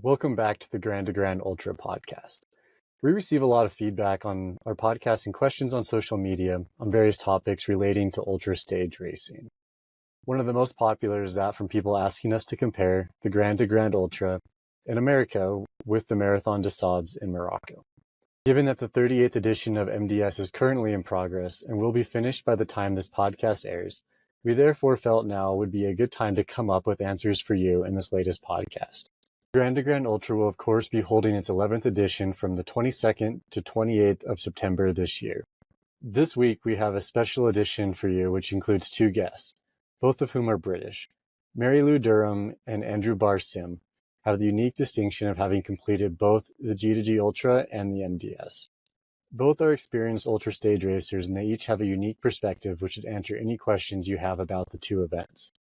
Welcome back to the G2G Ultra Podcast. We receive a lot of feedback on our podcast and questions on social media on various topics relating to ultra stage racing. One of the most popular is that from people asking us to compare the G2G Ultra in America with the Marathon des Sables in Morocco. Given that the 38th edition of MDS is currently in progress and will be finished by the time this podcast airs, we therefore felt now would be a good time to come up with answers for you in this latest podcast. G2G Ultra will of course be holding its 11th edition from the 22nd to 28th of September this year. This week we have a special edition for you which includes two guests, both of whom are British. Mary Lou Durham and Andrew Barr-Simm have the unique distinction of having completed both the G2G Ultra and the MDS. Both are experienced ultra stage racers and they each have a unique perspective which should answer any questions you have about the two events.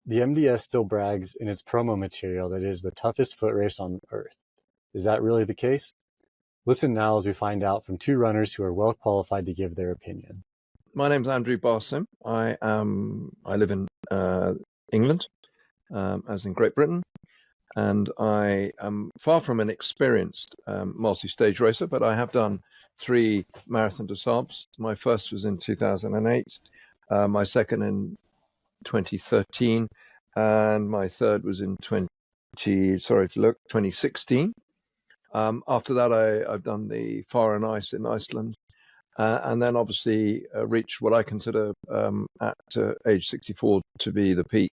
The MDS still brags in its promo material that it is the toughest foot race on earth. Is that really the case? Listen now as we find out from two runners who are well qualified to give their opinion. My name's Andrew Barr-Simm. I live in England, as in Great Britain, and I am far from an experienced multi-stage racer, but I have done 3 Marathon des Sables. My first was in 2008, my second in 2013, and my third was in 2016. After that, I've done the Far and Ice in Iceland, and then obviously reached what I consider at age 64 to be the peak,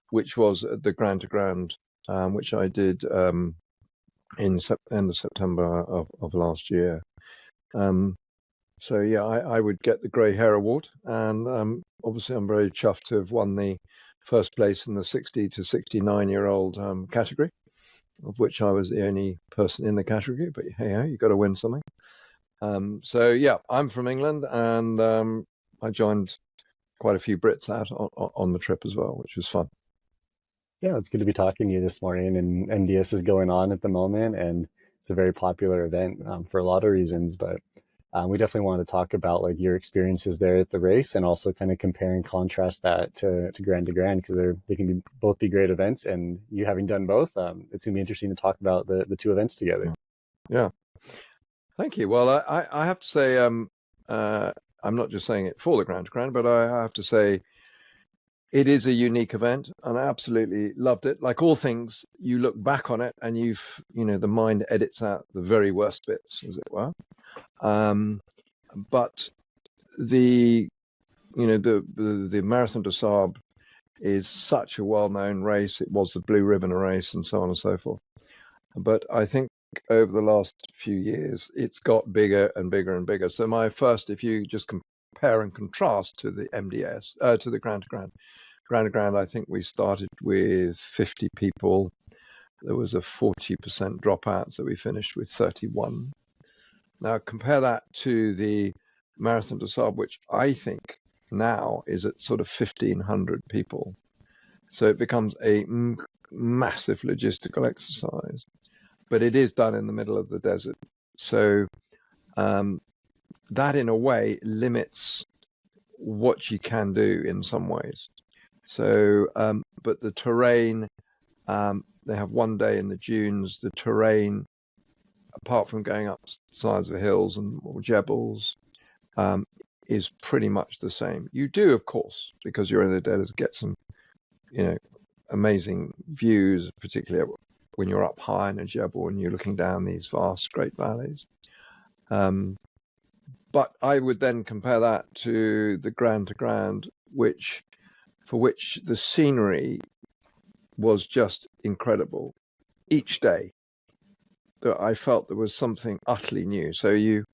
which was the G2G, which I did in end of September of last year. So yeah, I would get the Grey Hair Award, and obviously I'm very chuffed to have won the first place in the 60 to 69-year-old category, of which I was the only person in the category, but hey, you got to win something. So yeah, I'm from England, and I joined quite a few Brits out on the trip as well, which was fun. Yeah, it's good to be talking to you this morning, and MDS is going on at the moment, and it's a very popular event for a lot of reasons, but we definitely want to talk about like your experiences there at the race and also kind of compare and contrast that to G2G because they can both be great events, and you having done both, it's going to be interesting to talk about the two events together. Yeah. Thank you. Well, I have to say, I'm not just saying it for the G2G, but I have to say it is a unique event, and I absolutely loved it. Like all things, you look back on it, and the mind edits out the very worst bits, as it were. But the Marathon des Sables is such a well-known race. It was the Blue Ribbon race, and so on and so forth. But I think over the last few years, it's got bigger and bigger and bigger. So my first, if you just compare and contrast to the MDS, to the G2G, I think we started with 50 people. There was a 40% dropout, so we finished with 31. Now compare that to the Marathon des Sables, which I think now is at sort of 1,500 people. So it becomes a massive logistical exercise, but it is done in the middle of the desert. So that in a way limits what you can do in some ways. So, but the terrain, they have one day in the dunes, the terrain, apart from going up sides of hills and jebbles, is pretty much the same. You do, of course, because you're in the desert, get some, amazing views, particularly when you're up high in a jebel and you're looking down these vast, great valleys. But I would then compare that to the G2G, for which the scenery was just incredible each day. I felt there was something utterly new. So you,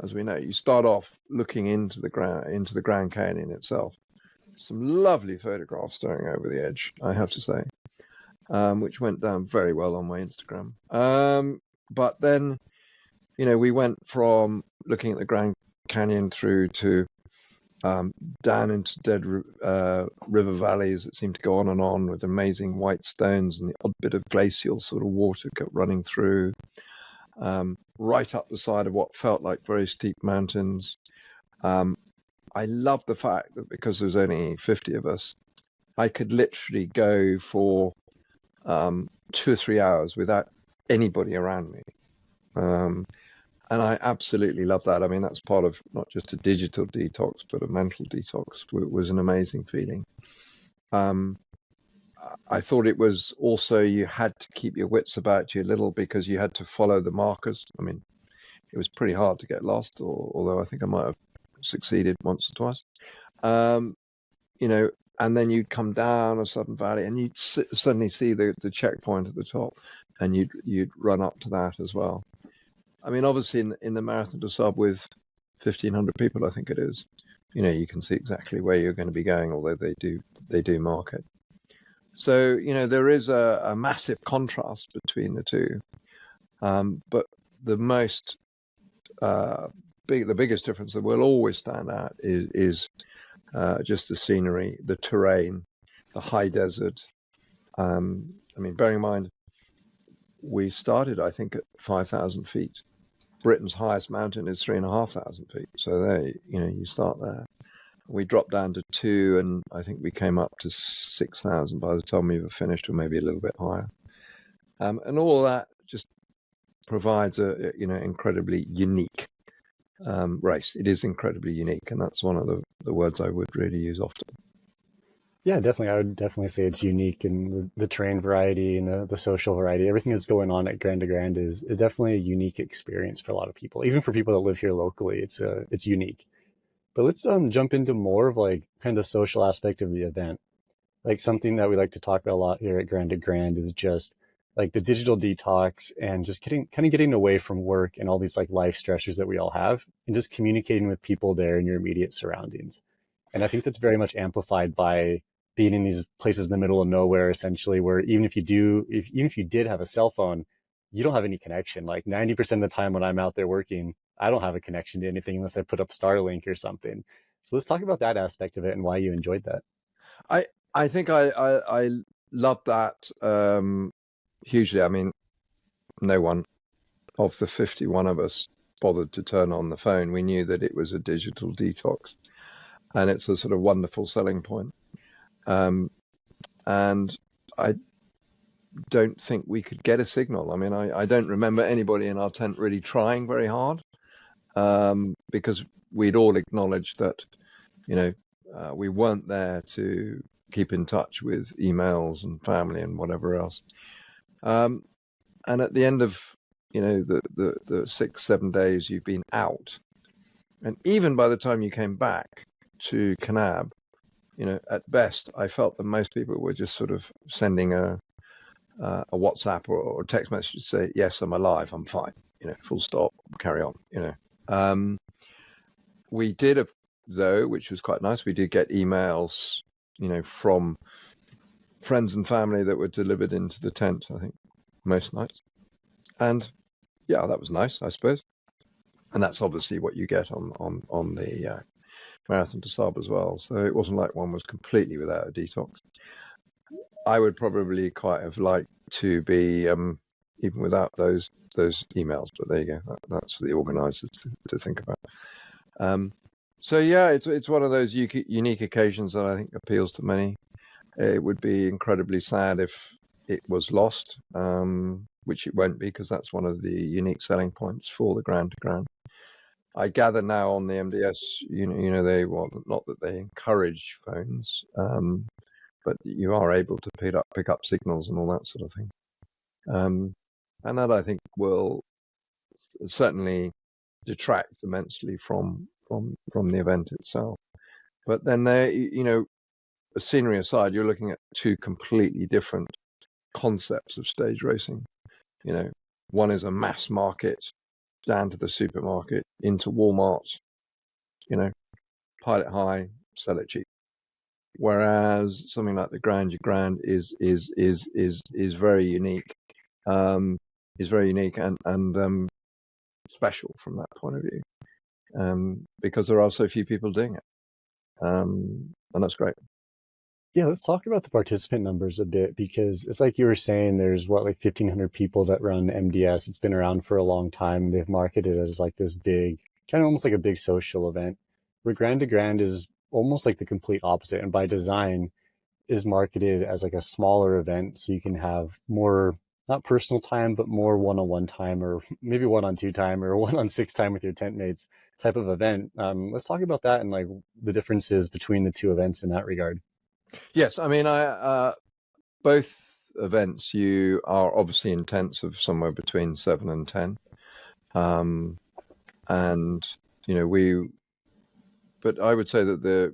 as we know, you start off looking into the Grand Canyon itself. Some lovely photographs staring over the edge, I have to say, which went down very well on my Instagram. But then, we went from looking at the Grand Canyon through to down into dead river valleys that seemed to go on with amazing white stones and the odd bit of glacial sort of water kept running through, right up the side of what felt like very steep mountains. I love the fact that because there's only 50 of us, I could literally go for 2 or 3 hours without anybody around me. And I absolutely love that. I mean, that's part of not just a digital detox, but a mental detox. It was an amazing feeling. I thought it was also, you had to keep your wits about you a little because you had to follow the markers. I mean, it was pretty hard to get lost, although I think I might have succeeded once or twice. You know, and then you'd come down a sudden valley and you'd suddenly see the checkpoint at the top, and you'd run up to that as well. I mean, obviously in the Marathon des Sables with 1,500 people, I think it is, you know, you can see exactly where you're going to be going, although they do mark it. So, you know, there is a massive contrast between the two. But the most the biggest difference that will always stand out is just the scenery, the terrain, the high desert. I mean, bearing in mind, we started, I think, at 5,000 feet. Britain's highest mountain is 3,500 feet. So there, you know, you start there. We dropped down to 2, and I think we came up to 6,000 by the time we were finished, or maybe a little bit higher. And all of that just provides a, you know, incredibly unique race. It is incredibly unique, and that's one of the words I would really use often. Yeah, definitely. I would definitely say it's unique, and the terrain variety and the social variety, everything that's going on at Grand to Grand is definitely a unique experience for a lot of people. Even for people that live here locally, it's unique. But let's jump into more of like kind of the social aspect of the event. Like something that we like to talk about a lot here at Grand to Grand is just like the digital detox and just getting away from work and all these like life stressors that we all have, and just communicating with people there in your immediate surroundings. And I think that's very much amplified by being in these places in the middle of nowhere, essentially, where even if you did have a cell phone, you don't have any connection. Like 90% of the time when I'm out there working, I don't have a connection to anything unless I put up Starlink or something. So let's talk about that aspect of it and why you enjoyed that. I think I love that hugely. I mean, no one of the 51 of us bothered to turn on the phone. We knew that it was a digital detox, and it's a sort of wonderful selling point. And I don't think we could get a signal. I mean, I don't remember anybody in our tent really trying very hard, because we'd all acknowledged that, you know, we weren't there to keep in touch with emails and family and whatever else. And at the end of, you know, the 6-7 days you've been out, and even by the time you came back to Kanab, you know, at best, I felt that most people were just sort of sending a WhatsApp or a text message to say, yes, I'm alive, I'm fine, you know, full stop, carry on, you know. We did, though, which was quite nice, we did get emails, you know, from friends and family that were delivered into the tent, I think, most nights. And yeah, that was nice, I suppose. And that's obviously what you get on the Marathon des Sables as well. So it wasn't like one was completely without a detox. I would probably quite have liked to be even without those emails, but there you go. That's for the organisers to think about. So yeah, it's one of those unique occasions that I think appeals to many. It would be incredibly sad if it was lost, which it won't be, because that's one of the unique selling points for the Grand to Grand. I gather now on the MDS, you know, not that they encourage phones, but you are able to pick up signals and all that sort of thing. And that, I think, will certainly detract immensely from the event itself. But then there, you know, the scenery aside, you're looking at two completely different concepts of stage racing. You know, one is a mass market, down to the supermarket, into Walmart, you know, pile it high, sell it cheap. Whereas something like the Grand to Grand is very unique, is very unique and special from that point of view, because there are so few people doing it, and that's great. Yeah, let's talk about the participant numbers a bit, because it's like you were saying, there's like 1,500 people that run MDS. It's been around for a long time. They've marketed it as like this big, kind of almost like a big social event, where Grand to Grand is almost like the complete opposite. And by design, is marketed as like a smaller event, so you can have more, not personal time, but more one-on-one time, or maybe one-on-two time, or one-on-six time with your tent mates type of event. Let's talk about that and like the differences between the two events in that regard. Yes, I mean, both events, you are obviously in tents of somewhere between 7 and 10. And, but I would say that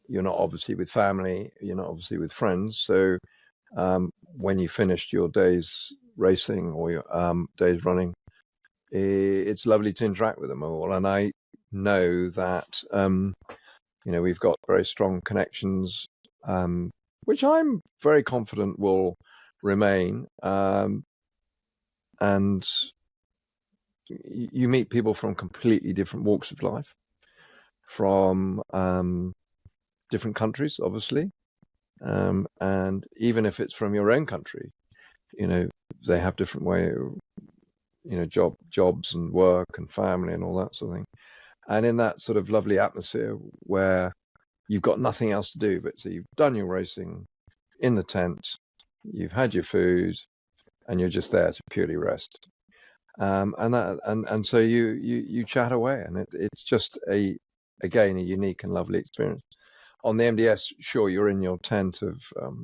you're not obviously with family, you're not obviously with friends. So when you finished your day's racing or your day's running, it's lovely to interact with them all. And I know that, we've got very strong connections, which I'm very confident will remain. And you meet people from completely different walks of life, from different countries, obviously. And even if it's from your own country, they have different jobs and work and family and all that sort of thing. And in that sort of lovely atmosphere where you've got nothing else to do, but so you've done your racing in the tent, you've had your food, and you're just there to purely rest. And so you chat away, and it's just again a unique and lovely experience. On the MDS, sure, you're in your tent of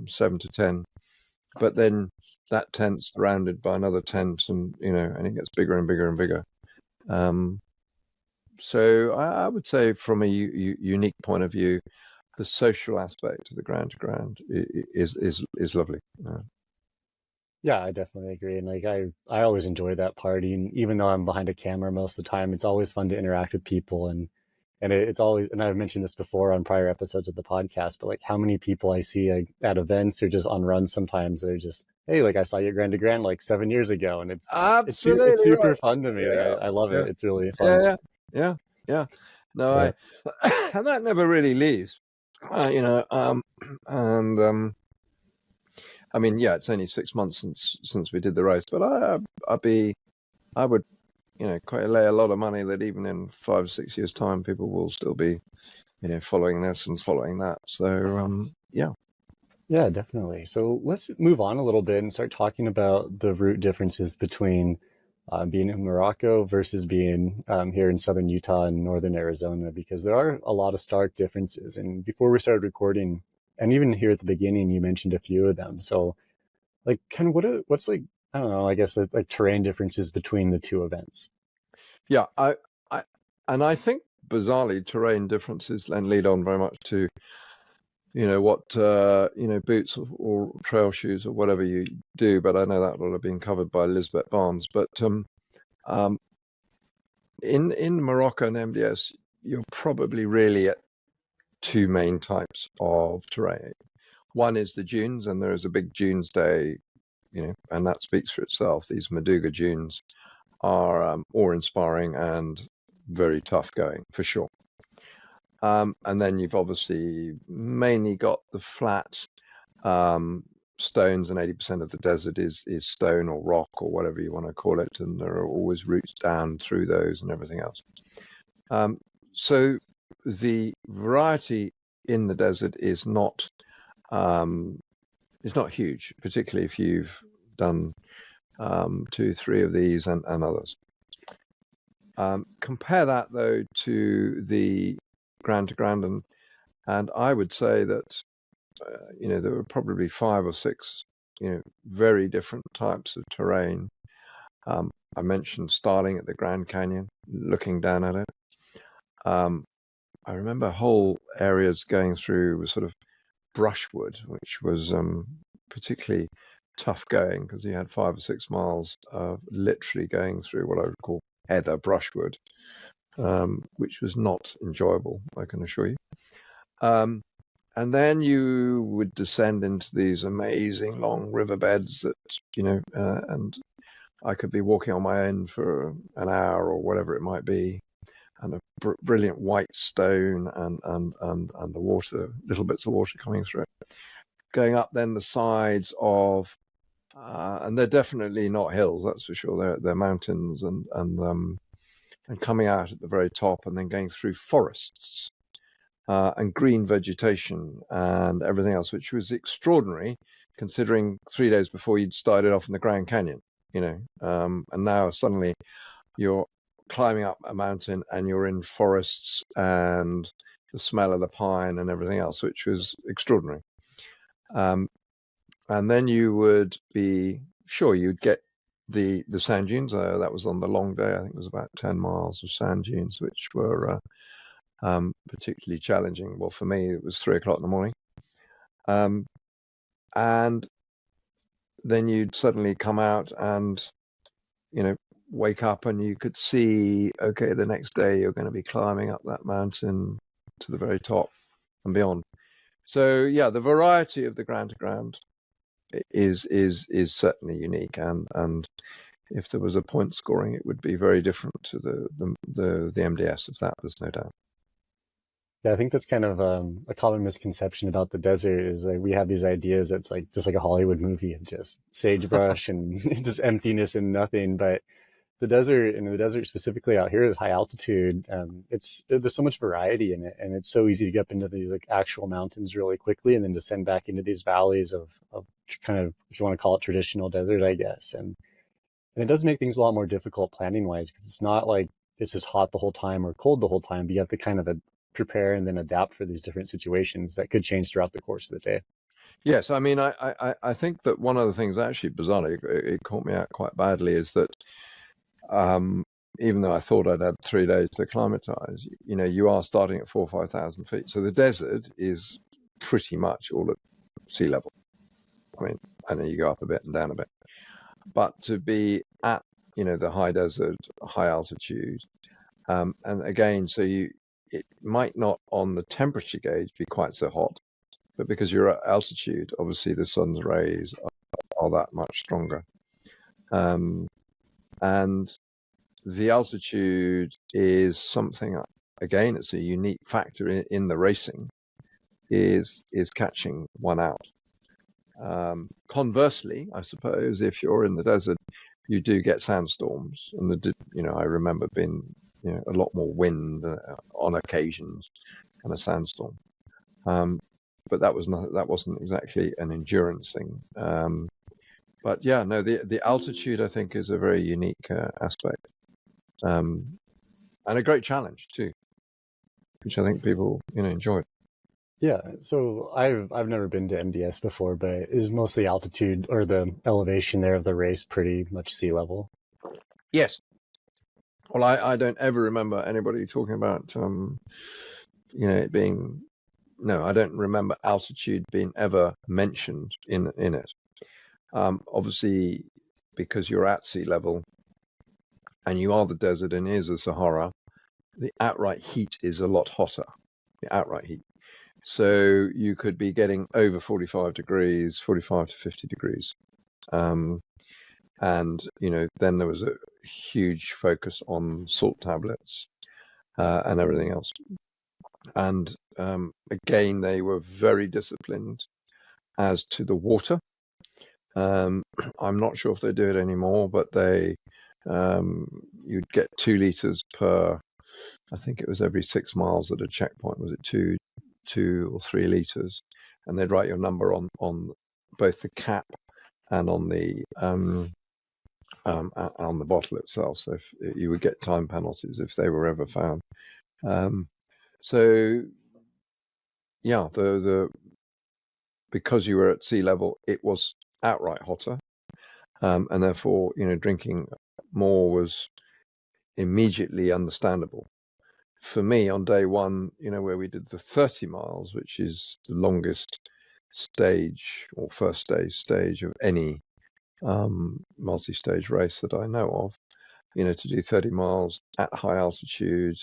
7 to 10, but then that tent's surrounded by another tent, and it gets bigger and bigger and bigger. So I would say, from a unique point of view, the social aspect of the Grand to Grand is lovely. Yeah, I definitely agree. And like I always enjoy that party. And even though I'm behind a camera most of the time, it's always fun to interact with people. And it's always, and I've mentioned this before on prior episodes of the podcast, but like how many people I see at events or just on runs sometimes, they're just, hey, like I saw you at Grand to Grand like 7 years ago. And Absolutely it's super right. fun to me. Yeah, Like I love yeah, it. It's really fun. yeah. No, Yeah. and that never really leaves. I mean, yeah, it's only 6 months since we did the race, but I would, quite lay a lot of money that even in 5 or 6 years' time, people will still be, following this and following that. So, yeah. Yeah, definitely. So let's move on a little bit and start talking about the route differences between being in Morocco versus being here in southern Utah and northern Arizona, because there are a lot of stark differences. And before we started recording, and even here at the beginning, you mentioned a few of them. So, like, kind of what's like, I don't know, I guess like terrain differences between the two events. Yeah, I think bizarrely terrain differences then lead on very much to what boots or trail shoes or whatever you do, but I know that will have been covered by Lisbeth Barnes. But in Morocco and MDS, you're probably really at two main types of terrain. One is the dunes, and there is a big dunes day, and that speaks for itself. These Maduga dunes are awe-inspiring and very tough going, for sure. And then you've obviously mainly got the flat stones, and 80% of the desert is stone or rock or whatever you want to call it, and there are always routes down through those and everything else. So the variety in the desert is not huge, particularly if you've done 2, 3 of these and others. Compare that though to the Grand to Grand, and I would say that there were probably 5 or 6 very different types of terrain. I mentioned starting at the Grand Canyon, looking down at it. I remember whole areas going through with sort of brushwood, which was particularly tough going, because you had 5 or 6 miles of literally going through what I would call heather brushwood, which was not enjoyable, I can assure you. And then you would descend into these amazing long riverbeds that, and I could be walking on my own for an hour or whatever it might be, and a brilliant white stone and the water, little bits of water coming through it. Going up then the sides of, and they're definitely not hills, that's for sure. They're mountains, and coming out at the very top, and then going through forests. and green vegetation and everything else, which was extraordinary considering 3 days before you'd started off in the Grand Canyon, and now suddenly you're climbing up a mountain and you're in forests and the smell of the pine and everything else, which was extraordinary. And then you would be sure you'd get the sand dunes. That was on the long day. I think it was about 10 miles of sand dunes, which were particularly challenging. Well, for me, it was 3 o'clock in the morning. And then you'd suddenly come out and, wake up and you could see, okay, the next day you're going to be climbing up that mountain to the very top and beyond. So, yeah, the variety of the Grand to Grand is certainly unique, and if there was a point scoring, it would be very different to the MDS, if that, there's no doubt. Yeah, I think that's kind of a common misconception about the desert is like we have these ideas that's like just like a Hollywood movie of just sagebrush and just emptiness and nothing. But the desert, and the desert specifically out here at high altitude, there's so much variety in it, and it's so easy to get up into these like actual mountains really quickly and then descend back into these valleys of kind of, if you want to call it, traditional desert, I guess. And it does make things a lot more difficult planning wise, because it's not like it's just hot the whole time or cold the whole time, but you have to kind of prepare and then adapt for these different situations that could change throughout the course of the day. Yes, I mean, I think that one of the things actually bizarrely, it caught me out quite badly, is that even though I thought I'd had 3 days to acclimatize, you are starting at 4,000 or 5,000 feet. So the desert is pretty much all at sea level. I mean, I know you go up a bit and down a bit, but to be at, the high desert, high altitude, and again, so it might not on the temperature gauge be quite so hot, but because you're at altitude, obviously the sun's rays are that much stronger. And the altitude is something, again, it's a unique factor in the racing, is catching one out. Conversely, I suppose, if you're in the desert, you do get sandstorms, and I remember being a lot more wind on occasions and a sandstorm. But that wasn't exactly an endurance thing. But yeah, no, the altitude, I think, is a very unique aspect, and a great challenge too, which I think people enjoyed. Yeah, so I've never been to MDS before, but is mostly altitude or the elevation there of the race pretty much sea level? Yes. Well, I don't ever remember anybody talking about it being. No, I don't remember altitude being ever mentioned in it. Obviously, because you're at sea level and you are the desert and is the Sahara, the outright heat is a lot hotter. The outright heat. So you could be getting over 45 degrees, 45 to 50 degrees. And, then there was a huge focus on salt tablets and everything else. And again, they were very disciplined as to the water. I'm not sure if they do it anymore, but you'd get 2 liters per, I think it was every 6 miles at a checkpoint. Was it 2 or 3 liters? And they'd write your number on both the cap and on the bottle itself. So if you would get time penalties if they were ever found. So yeah, because you were at sea level, it was outright hotter, and therefore drinking more was immediately understandable. For me, on day one, where we did the 30 miles, which is the longest stage or first stage of any multi-stage race that I know of, to do 30 miles at high altitude,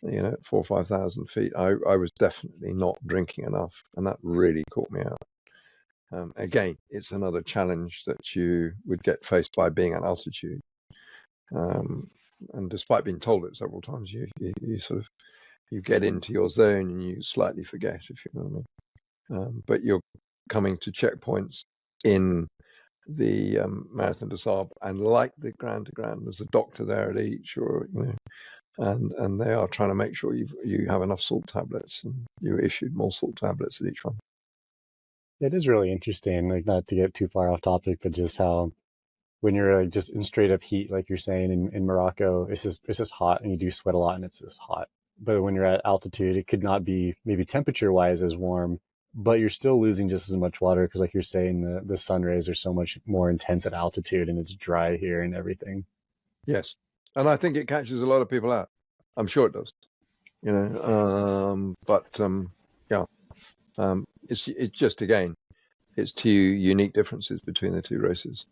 4,000 or 5,000 feet, I was definitely not drinking enough, and that really caught me out. Again, it's another challenge that you would get faced by being at altitude. And despite being told it several times, you sort of get into your zone and you slightly forget, if you know what I mean. But you're coming to checkpoints in the Marathon des Sables, and like the Grand to Grand, there's a doctor there at each, or and they are trying to make sure you have enough salt tablets, and you issued more salt tablets at each one. It is really interesting, like not to get too far off topic, but just how when you're like just in straight up heat, like you're saying in Morocco, it's just hot and you do sweat a lot and it's just hot. But when you're at altitude, it could not be maybe temperature wise as warm, but you're still losing just as much water because, like you're saying, the sun rays are so much more intense at altitude and it's dry here and everything. Yes, and I think it catches a lot of people out. I'm sure it does. Yeah, it's just, again, it's two unique differences between the two races.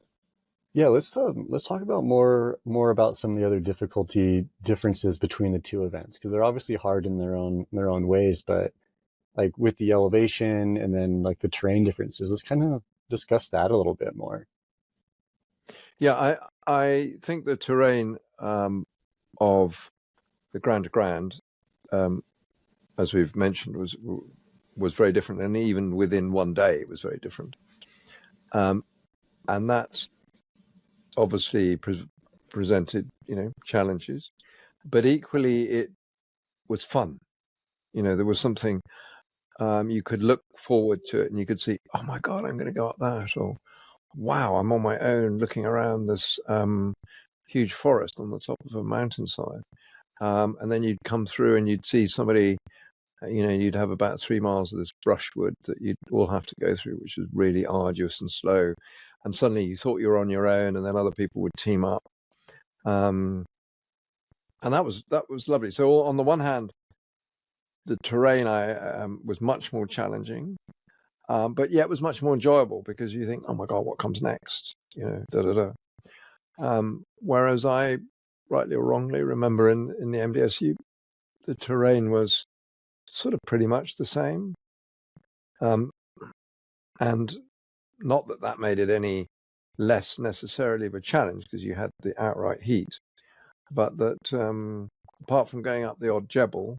Yeah, let's talk about more about some of the other difficulty differences between the two events, because they're obviously hard in their own ways, but like with the elevation and then like the terrain differences, let's kind of discuss that a little bit more. Yeah, I think the terrain of the Grand to Grand, as we've mentioned, was very different, and even within one day, it was very different. And that obviously presented, challenges, but equally it was fun. There was something you could look forward to it, and you could see, oh my God, I'm going to go up that, or wow, I'm on my own looking around this huge forest on the top of a mountainside. And then you'd come through and you'd see somebody, you'd have about 3 miles of this brushwood that you'd all have to go through, which was really arduous and slow. And suddenly you thought you were on your own, and then other people would team up. And that was lovely. So on the one hand, the terrain was much more challenging, but yet it was much more enjoyable because you think, oh my God, what comes next? Whereas I, rightly or wrongly, remember in the MDSU, the terrain was sort of pretty much the same. And not that made it any less necessarily of a challenge because you had the outright heat, but that apart from going up the odd jebel,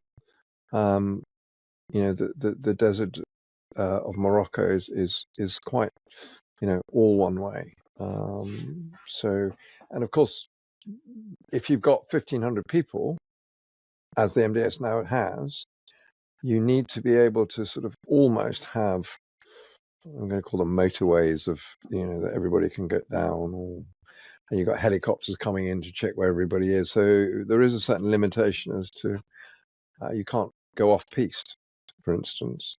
the desert of Morocco is quite, all one way. So, and of course, if you've got 1,500 people, as the MDS now has, you need to be able to sort of almost have, I'm going to call them motorways of, that everybody can get down, and you've got helicopters coming in to check where everybody is. So there is a certain limitation as to, you can't go off piste, for instance.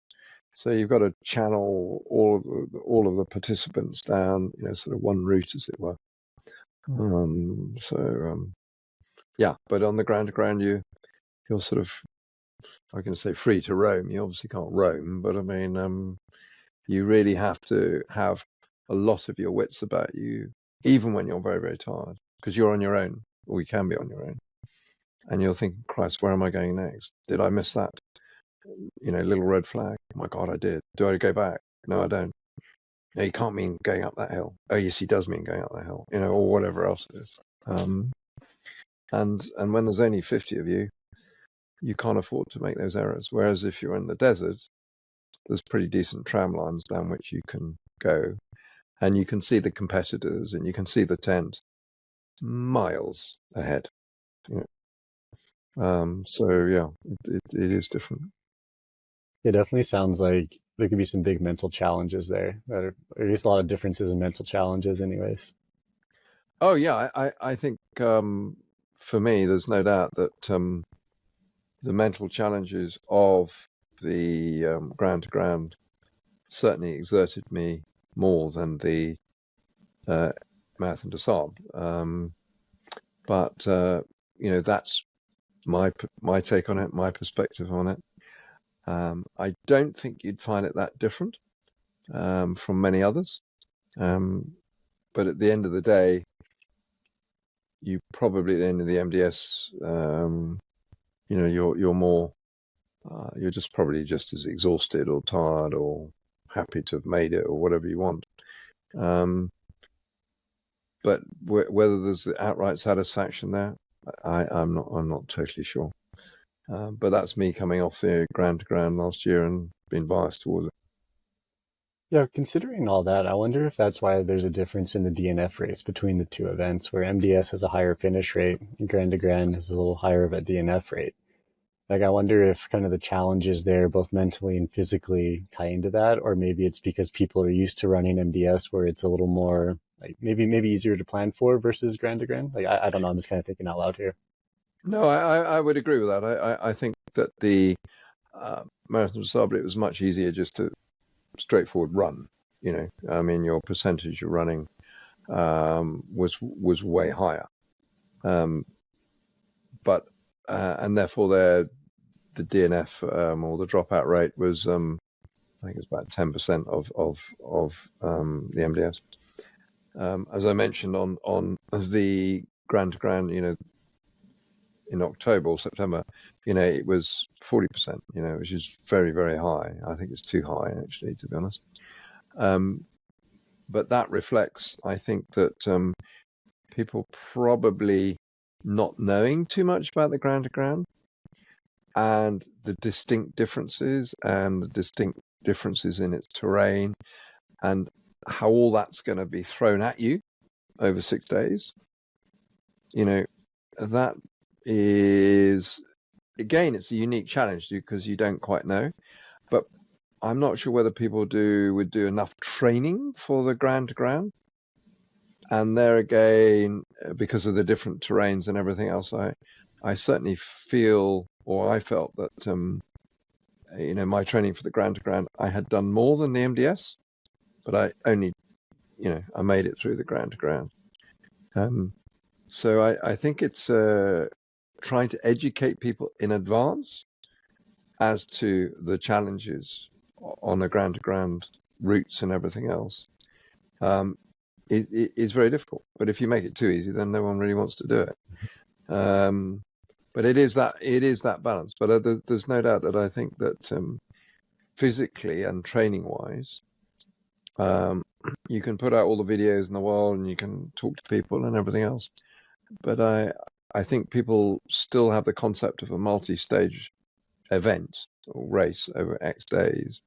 So you've got to channel all of the participants down, sort of one route, as it were. Yeah, but on the Grand to Grand, you're sort of, I'm going to say free to roam. You obviously can't roam, but I mean, you really have to have a lot of your wits about you, even when you're very, very tired, because you're on your own, or you can be on your own. And you're thinking, Christ, where am I going next? Did I miss that? Little red flag. Oh my God, I did. Do I go back? No, I don't. No, you can't mean going up that hill. Oh, yes, he does mean going up that hill, or whatever else it is. And when there's only 50 of you, you can't afford to make those errors. Whereas if you're in the desert, there's pretty decent tram lines down which you can go, and you can see the competitors, and you can see the tent miles ahead. So yeah, it is different. It definitely sounds like there could be some big mental challenges there, or at least a lot of differences in mental challenges anyways. Oh yeah, I think for me, there's no doubt that the mental challenges of the Grand to Grand certainly exerted me more than the Marathon des Sables. But that's my take on it, my perspective on it. I don't think you'd find it that different from many others. But at the end of the day, you probably at the end of the MDS, you're more, you're just probably just as exhausted or tired or happy to have made it or whatever you want. But whether there's the outright satisfaction there, I'm not totally sure. But that's me coming off the Grand to Grand last year and being biased towards it. Yeah, considering all that, I wonder if that's why there's a difference in the DNF rates between the two events, where MDS has a higher finish rate and Grand to Grand has a little higher of a DNF rate. Like, I wonder if kind of the challenges there, both mentally and physically, tie into that, or maybe it's because people are used to running MDS where it's a little more like maybe easier to plan for versus Grand to Grand. Like, I don't know. I'm just kind of thinking out loud here. No, I would agree with that. I think that the Marathon des Sables, it was much easier just to straightforward run. I mean, your percentage you're running was way higher, but and therefore the DNF or the dropout rate was I think it's about 10% of the MDS. As I mentioned on the Grand to Grand, in October or September, it was 40%, which is very, very high. I think it's too high, actually, to be honest. But that reflects, I think, that people probably not knowing too much about the Grand to Grand and the distinct differences in its terrain and how all that's going to be thrown at you over 6 days. That is, again, it's a unique challenge because you don't quite know. But I'm not sure whether people would do enough training for the Grand to Grand. And there again, because of the different terrains and everything else, I certainly feel, or I felt that, my training for the Grand to Grand, I had done more than the MDS, but I only, I made it through the Grand to Grand. So I think it's trying to educate people in advance as to the challenges on the Grand to Grand routes and everything else. It's very difficult, but if you make it too easy, then no one really wants to do it. But it is that balance. But there's no doubt that I think that physically and training wise, you can put out all the videos in the world and you can talk to people and everything else. But I think people still have the concept of a multi-stage event or race over X days.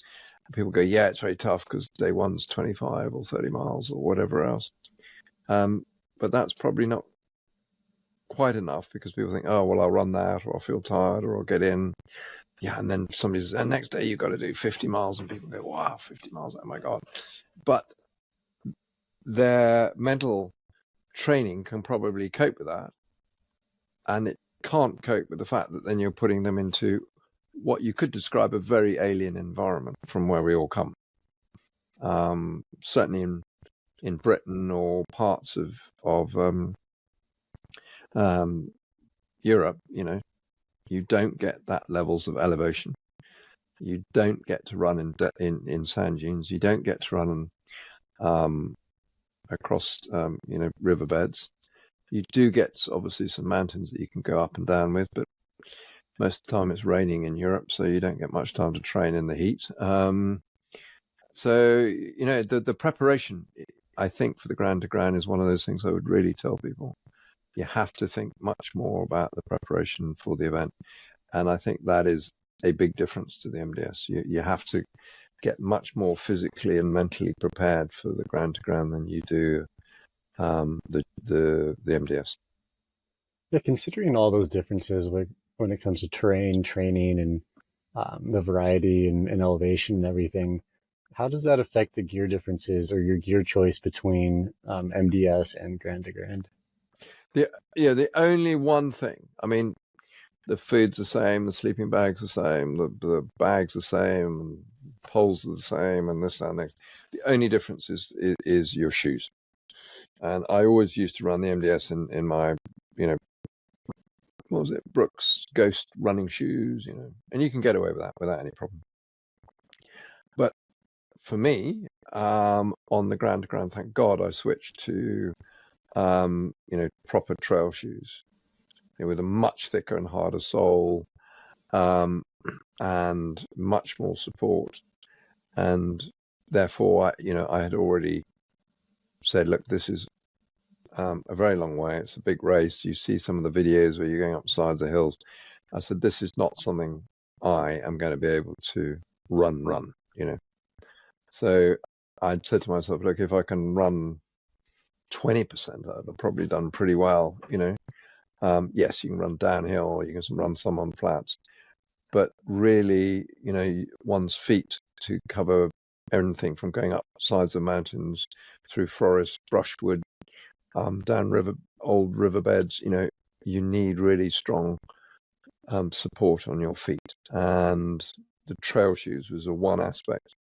People go, yeah, it's very tough because day one's 25 or 30 miles or whatever else. But that's probably not quite enough because people think, oh, well, I'll run that or I'll feel tired or I'll get in. Yeah, and then somebody says, the next day you've got to do 50 miles. And people go, wow, 50 miles, oh my God. But their mental training can probably cope with that. And it can't cope with the fact that then you're putting them into what you could describe a very alien environment from where we all come. Certainly in Britain or parts of Europe, you don't get that levels of elevation. You don't get to run in sand dunes. You don't get to run across riverbeds. You do get obviously some mountains that you can go up and down with, but most of the time it's raining in Europe, so you don't get much time to train in the heat. So the preparation, I think, for the Grand to Grand is one of those things I would really tell people. You have to think much more about the preparation for the event, and I think that is a big difference to the MDS. You have to get much more physically and mentally prepared for the Grand to Grand than you do the MDS. Yeah, considering all those differences when it comes to terrain, training, and the variety and elevation and everything, how does that affect the gear differences or your gear choice between MDS and Grand to Grand? The only one thing, I mean, the food's the same, the sleeping bag's the same, the bag's the same, poles are the same, and this and that. The only difference is your shoes. And I always used to run the MDS in my, what was it, Brooks Ghost running shoes, and you can get away with that without any problem. But for me, on the Grand to Grand, thank God I switched to, proper trail shoes with a much thicker and harder sole, and much more support. And therefore, I had already said, look, this is a very long way. It's a big race. You see some of the videos where you're going up sides of hills. I said, this is not something I am going to be able to run. So I'd said to myself, look, if I can run 20%, I've probably done pretty well. Yes, you can run downhill, you can run some on flats, but really, one's feet to cover everything from going up sides of mountains, through forest, brushwood, down old riverbeds. You need really strong support on your feet, and the trail shoes was the one aspect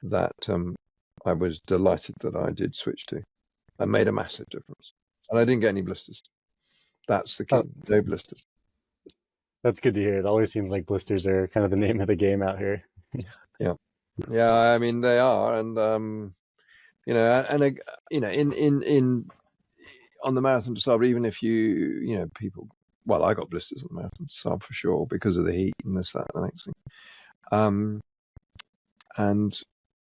that I was delighted that I did switch to. I made a massive difference, and I didn't get any blisters. That's the key. No blisters. That's good to hear. It always seems like blisters are kind of the name of the game out here. Yeah. I mean, they are, and in on the marathon to start, even if people. Well, I got blisters on the marathon to start for sure because of the heat and this, that, and the next thing. And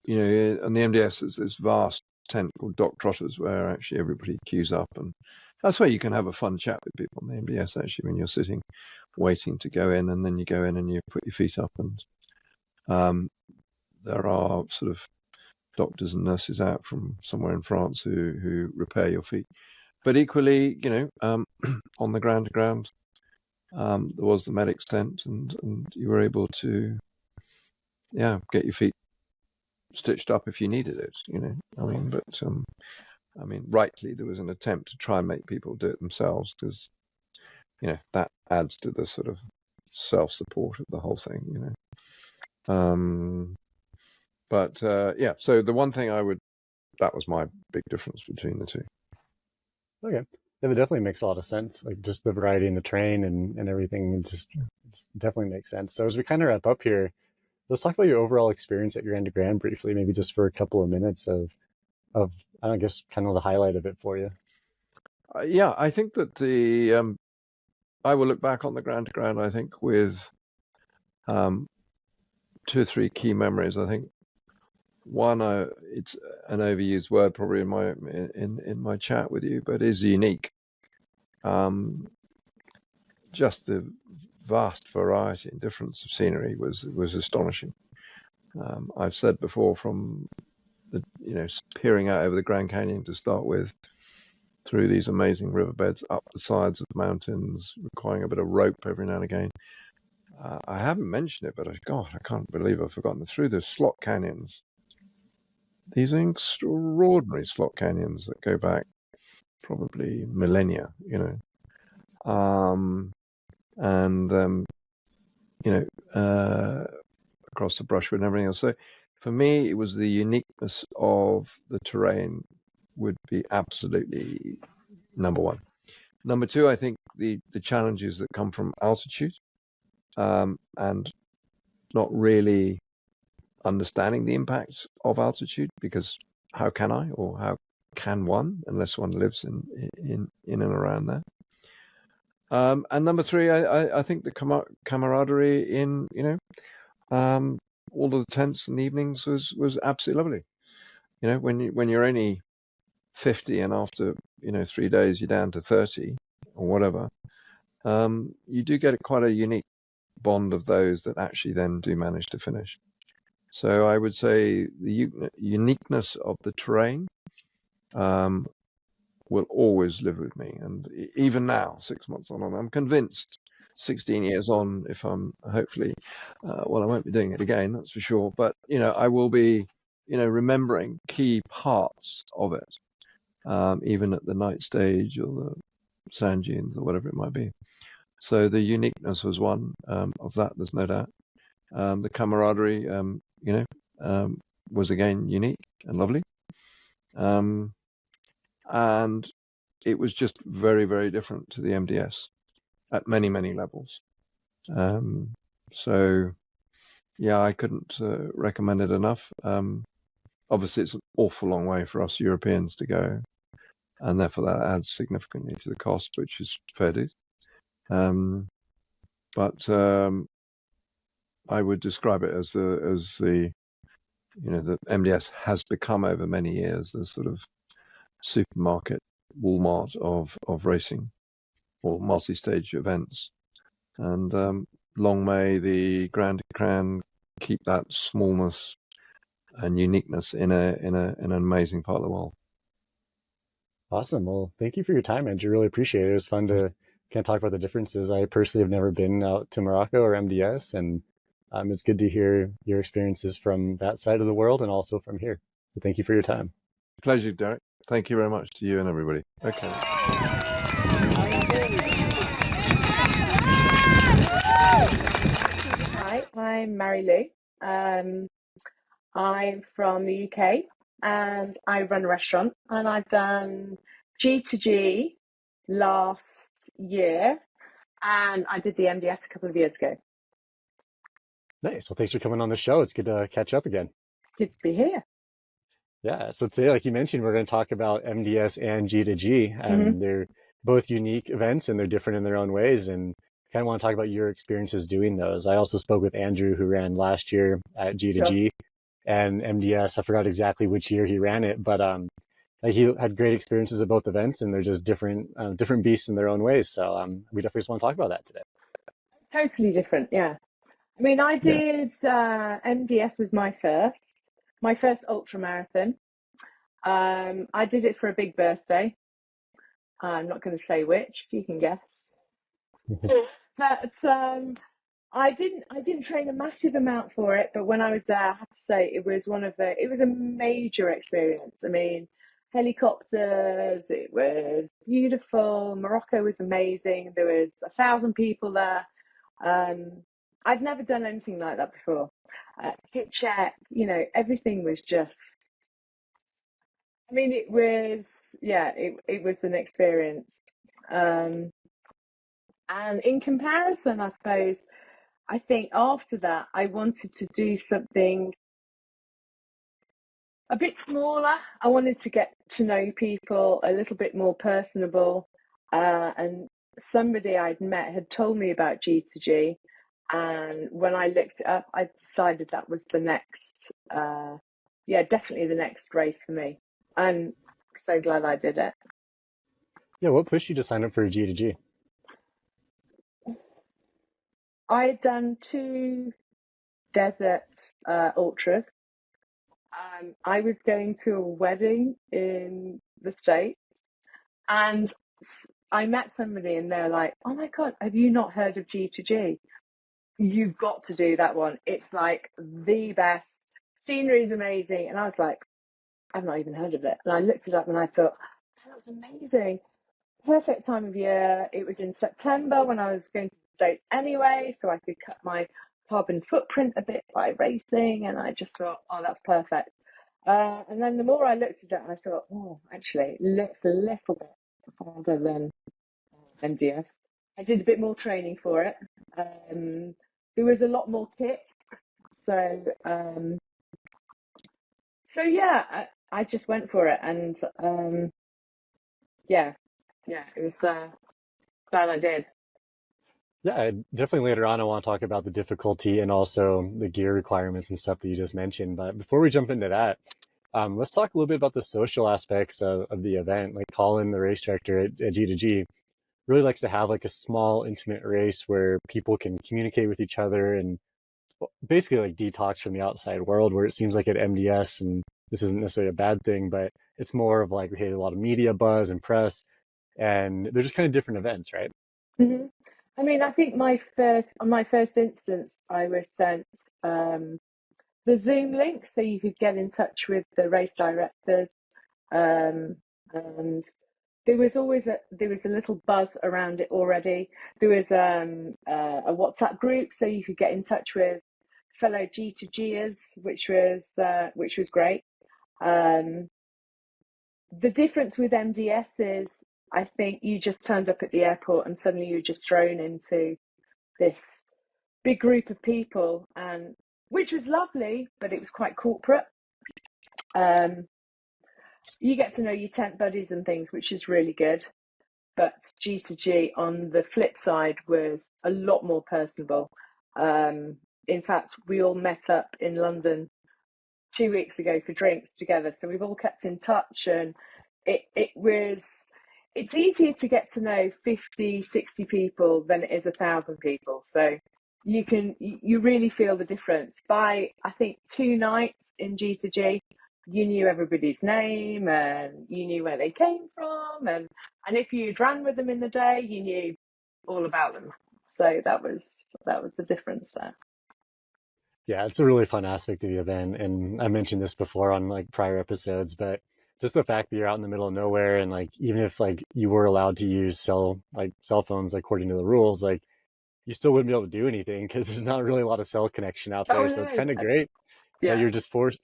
on the MDS, there's this vast tent called Doc Trotter's where actually everybody queues up, and that's where you can have a fun chat with people on the MDS actually when you're sitting waiting to go in, and then you go in and you put your feet up, and there are sort of doctors and nurses out from somewhere in France who repair your feet. But equally, on the ground, there was the medics tent, and you were able to, get your feet stitched up if you needed it. Rightly, there was an attempt to try and make people do it themselves because, that adds to the sort of self-support of the whole thing. So the one thing that was my big difference between the two. Okay. Yeah, that definitely makes a lot of sense. Like just the variety in the terrain and everything, it definitely makes sense. So as we kind of wrap up here, let's talk about your overall experience at Grand to Grand briefly, maybe just for a couple of minutes of I guess kind of the highlight of it for you. I think that I will look back on the Grand to Grand, I think, with 2 or 3 key memories. I think one, it's an overused word probably in my chat with you, but is unique. Just the vast variety and difference of scenery was astonishing. I've said before, from the peering out over the Grand Canyon to start with, through these amazing riverbeds, up the sides of the mountains, requiring a bit of rope every now and again. I haven't mentioned it, but I can't believe I've forgotten. Through the slot canyons, these extraordinary slot canyons that go back probably millennia, across the brushwood and everything else. So for me, it was the uniqueness of the terrain would be absolutely number one. Number two, I think the challenges that come from altitude, and not really understanding the impacts of altitude, because how can I, or how can one, unless one lives in and around there. And number three, I think the camaraderie in all of the tents and evenings was absolutely lovely. When you're only 50 and after 3 days you're down to 30 or whatever, you do get quite a unique bond of those that actually then do manage to finish. So I would say the uniqueness of the terrain will always live with me, and even now, 6 months on, I'm convinced 16 years on, if I'm hopefully I won't be doing it again, that's for sure, but I will be remembering key parts of it, even at the night stage or the sand dunes or whatever it might be. So the uniqueness was one of that, there's no doubt. The camaraderie was again unique and lovely, and it was just very, very different to the MDS at many, many levels. So I couldn't recommend it enough. Obviously it's an awful long way for us Europeans to go, and therefore that adds significantly to the cost, which is fair dues. But I would describe it as the the MDS has become over many years the sort of supermarket, Walmart of racing, or multi-stage events. And long may the Grand keep that smallness and uniqueness in an amazing part of the world. Awesome. Well, thank you for your time, Andrew. Really appreciate it. It was fun to kind of talk about the differences. I personally have never been out to Morocco or MDS, and it's good to hear your experiences from that side of the world and also from here. So thank you for your time. Pleasure, Derek. Thank you very much to you and everybody. Okay. Hi, I'm Mary Lou. I'm from the UK and I run a restaurant, and I've done G2G last year and I did the MDS a couple of years ago. Nice. Well, thanks for coming on the show. It's good to catch up again. Good to be here. Yeah. So today, like you mentioned, we're going to talk about MDS and G2G. They're both unique events and they're different in their own ways. And kind of want to talk about your experiences doing those. I also spoke with Andrew, who ran last year at G2G and MDS. I forgot exactly which year he ran it, but like he had great experiences at both events, and they're just different beasts in their own ways. So we definitely just want to talk about that today. Totally different, yeah. I mean, I did MDS was my first ultra marathon. I did it for a big birthday. I'm not going to say which, you can guess. But I didn't train a massive amount for it, but when I was there, I have to say it was a major experience. I mean, helicopters, it was beautiful. Morocco was amazing. There was 1,000 people there. I'd never done anything like that before. Hit check, everything was just. I mean, it was an experience. And in comparison, I suppose, I think after that, I wanted to do something a bit smaller. I wanted to get to know people a little bit more personable. And somebody I'd met had told me about G2G. And when I looked it up, I decided that was the next, definitely the next race for me. I'm so glad I did it. Yeah, what pushed you to sign up for G2G? I had done 2 desert ultras. I was going to a wedding in the States, and I met somebody and they're like, "Oh my God, have you not heard of G2G? You've got to do that one. It's like the best. Scenery is amazing." And I was like, "I've not even heard of it." And I looked it up and I thought, that was amazing. Perfect time of year. It was in September when I was going to the States anyway, so I could cut my carbon footprint a bit by racing. And I just thought, oh, that's perfect. And then the more I looked at it, I thought, oh, actually, it looks a little bit harder than MDS. I did a bit more training for it. There was a lot more kit. So I just went for it. And it was glad I did. Yeah, definitely later on I want to talk about the difficulty and also the gear requirements and stuff that you just mentioned. But before we jump into that, let's talk a little bit about the social aspects of the event. Like Colin, the race director at G2G, really likes to have like a small, intimate race where people can communicate with each other and basically like detox from the outside world, where it seems like at MDS, and this isn't necessarily a bad thing, but it's more of like we had a lot of media buzz and press, and they're just kind of different events, right? Mm-hmm. I mean, I think on my first instance, I was sent the Zoom link so you could get in touch with the race directors, and there was a little buzz around it already. There was a WhatsApp group so you could get in touch with fellow G2Gers, which was great. The difference with MDS is, I think you just turned up at the airport and suddenly you're just thrown into this big group of people, and which was lovely, but it was quite corporate. You get to know your tent buddies and things, which is really good. But G2G on the flip side was a lot more personable. In fact, we all met up in London 2 weeks ago for drinks together. So we've all kept in touch, and it's easier to get to know 50, 60 people than it is 1,000 people. So you really feel the difference. By, I think, 2 nights in G2G, you knew everybody's name and you knew where they came from, and if you'd ran with them in the day, you knew all about them. So that was the difference there. Yeah, it's a really fun aspect of the event, and I mentioned this before on like prior episodes, but just the fact that you're out in the middle of nowhere, and like even if like you were allowed to use cell phones according to the rules, like you still wouldn't be able to do anything because there's not really a lot of cell connection out Oh there. So it's no, kind of great that yeah,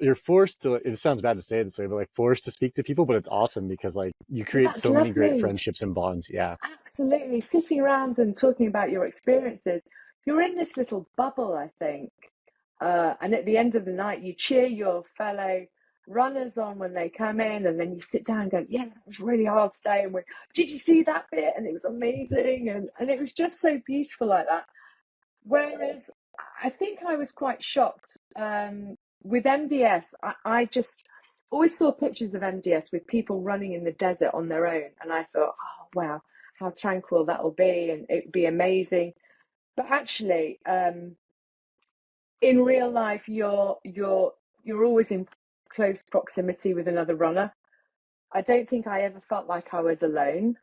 you're forced to, it sounds bad to say it this way, but like forced to speak to people, but it's awesome because like you well, create that's so many great lovely. friendships and bonds. Yeah. Absolutely, sitting around and talking about your experiences. You're in this little bubble, I think. And at the end of the night, you cheer your fellow runners on when they come in, and then you sit down and go, "Yeah, that was really hard today." And did you see that bit? And it was amazing, and it was just so beautiful like that. Whereas I think I was quite shocked with MDS. I just always saw pictures of MDS with people running in the desert on their own, and I thought, "Oh wow, how tranquil that'll be, and it'd be amazing." But actually, in real life, you're always in close proximity with another runner. I don't think I ever felt like I was alone.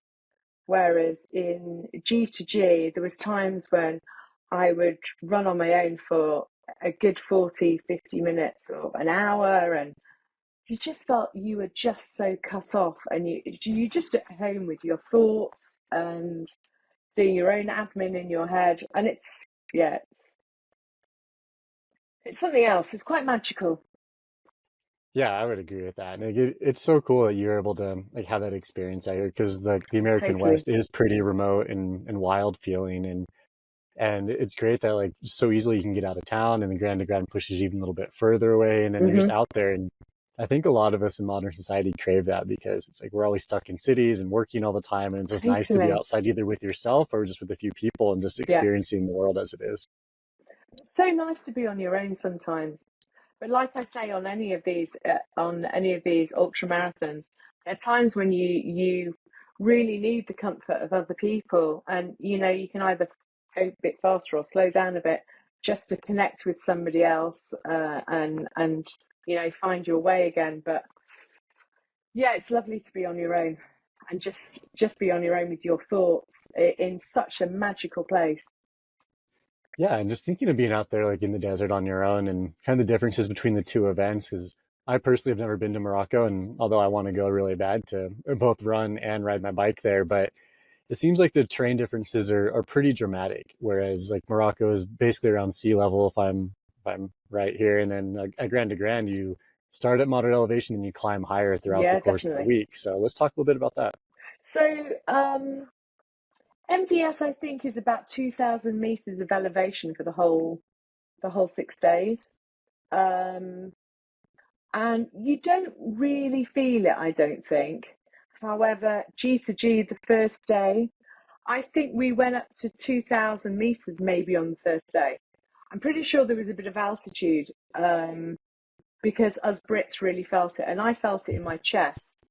Whereas in G2G, there was times when I would run on my own for a good 40, 50 minutes or an hour, and you just felt you were just so cut off, and you just at home with your thoughts and doing your own admin in your head, and yeah, it's something else. It's quite magical. Yeah, I would agree with that. And it's so cool that you're able to like have that experience out here because the American Totally. West is pretty remote and wild feeling, and it's great that like so easily you can get out of town, and the Grand to Grand pushes you even a little bit further away, and then you're just Hmm. out there. And I think a lot of us in modern society crave that because it's like we're always stuck in cities and working all the time, and it's just nice to be Totally. outside either with yourself or just with a few people and just Yeah. experiencing the world as it is. It's so nice to be on your own sometimes. But like I say, on any of these ultra marathons, there are times when you really need the comfort of other people, and you can either go a bit faster or slow down a bit just to connect with somebody else, and find your way again. But yeah, it's lovely to be on your own and just be on your own with your thoughts in such a magical place. Yeah, and just thinking of being out there like in the desert on your own and kind of the differences between the two events is I personally have never been to Morocco, and although I want to go really bad to both run and ride my bike there, but it seems like the terrain differences are pretty dramatic. Whereas like Morocco is basically around sea level if I'm right here, and then at Grand to Grand you start at moderate elevation and you climb higher throughout the Yeah, course of the definitely. week. So let's talk a little bit about that. So, MDS, I think, is about 2,000 meters of elevation for the whole 6 days. Um, and you don't really feel it, I don't think. However, G2G, the first day, I think we went up to 2,000 meters maybe on the first day. I'm pretty sure there was a bit of altitude, because us Brits really felt it, and I felt it in my chest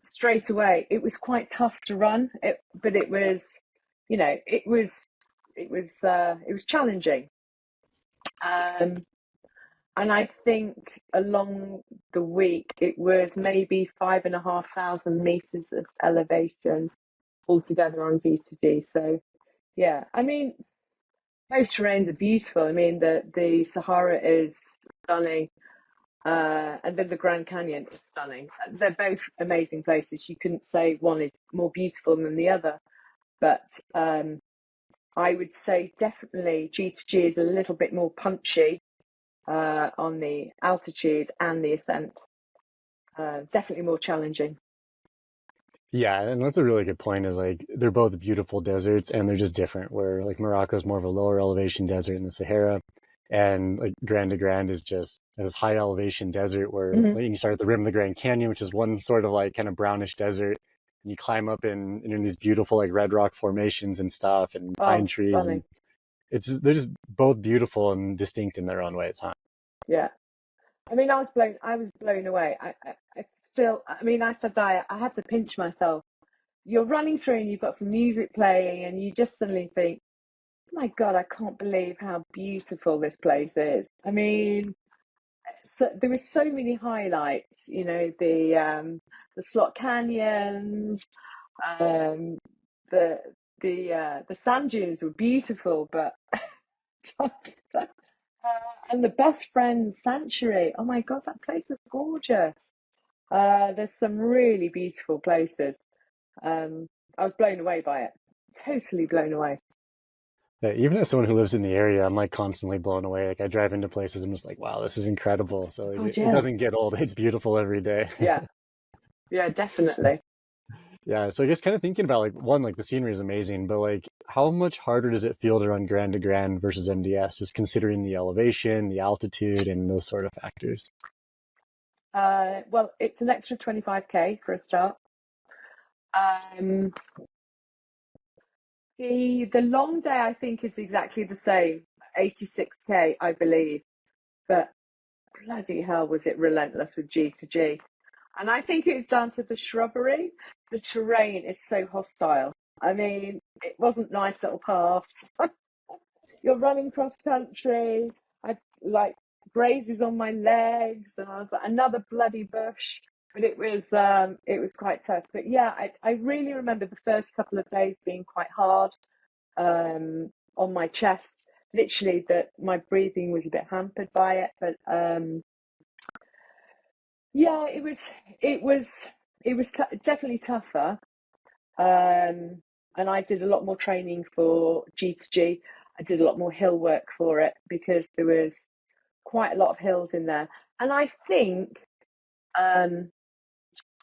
straight away. It was quite tough to run, but it was, it was challenging. Um, and I think along the week it was maybe 5,500 meters of elevation altogether on G2G. So yeah, I mean, both terrains are beautiful. I mean, the Sahara is stunning. And then the Grand Canyon is stunning. They're both amazing places. You couldn't say one is more beautiful than the other, but I would say definitely G2G is a little bit more punchy on the altitude and the ascent. Definitely more challenging. Yeah, and that's a really good point is like they're both beautiful deserts and they're just different. Where like Morocco is more of a lower elevation desert in the Sahara, and like Grand de Grand is just this high elevation desert where Mm-hmm. like, you start at the rim of the Grand Canyon, which is one sort of like kind of brownish desert, and you climb up in these beautiful like red rock formations and stuff and pine Oh, trees, and stunning. they're just both beautiful and distinct in their own ways, huh? Yeah. I mean, I was blown away. I still, I mean, I said I had to pinch myself. You're running through and you've got some music playing, and you just suddenly think, my God, I can't believe how beautiful this place is. I mean, so there were so many highlights, you know, the slot canyons, um, the the sand dunes were beautiful, but and the best friend sanctuary. Oh my God, that place was gorgeous. There's some really beautiful places. I was blown away by it. Totally blown away. Yeah, even as someone who lives in the area, I'm like constantly blown away. Like I drive into places, I'm just like, wow, this is incredible. So like, God, it yeah. doesn't get old. It's beautiful every day. Yeah. Yeah, definitely. Yeah, so I guess kind of thinking about like one, like the scenery is amazing, but like how much harder does it feel to run Grand to Grand versus MDS, just considering the elevation, the altitude, and those sort of factors? Well, it's an extra 25k for a start. Um, the long day I think is exactly the same, 86k, I believe. But bloody hell, was it relentless with G2G. And I think it's down to the shrubbery. The terrain is so hostile. I mean, it wasn't nice little paths. You're running cross country. I like grazes on my legs, and I was like another bloody bush. But it was quite tough. But yeah, I really remember the first couple of days being quite hard on my chest. Literally, that my breathing was a bit hampered by it. But yeah, it was definitely tougher. And I did a lot more training for G2G. I did a lot more hill work for it because there was quite a lot of hills in there. And I think, um,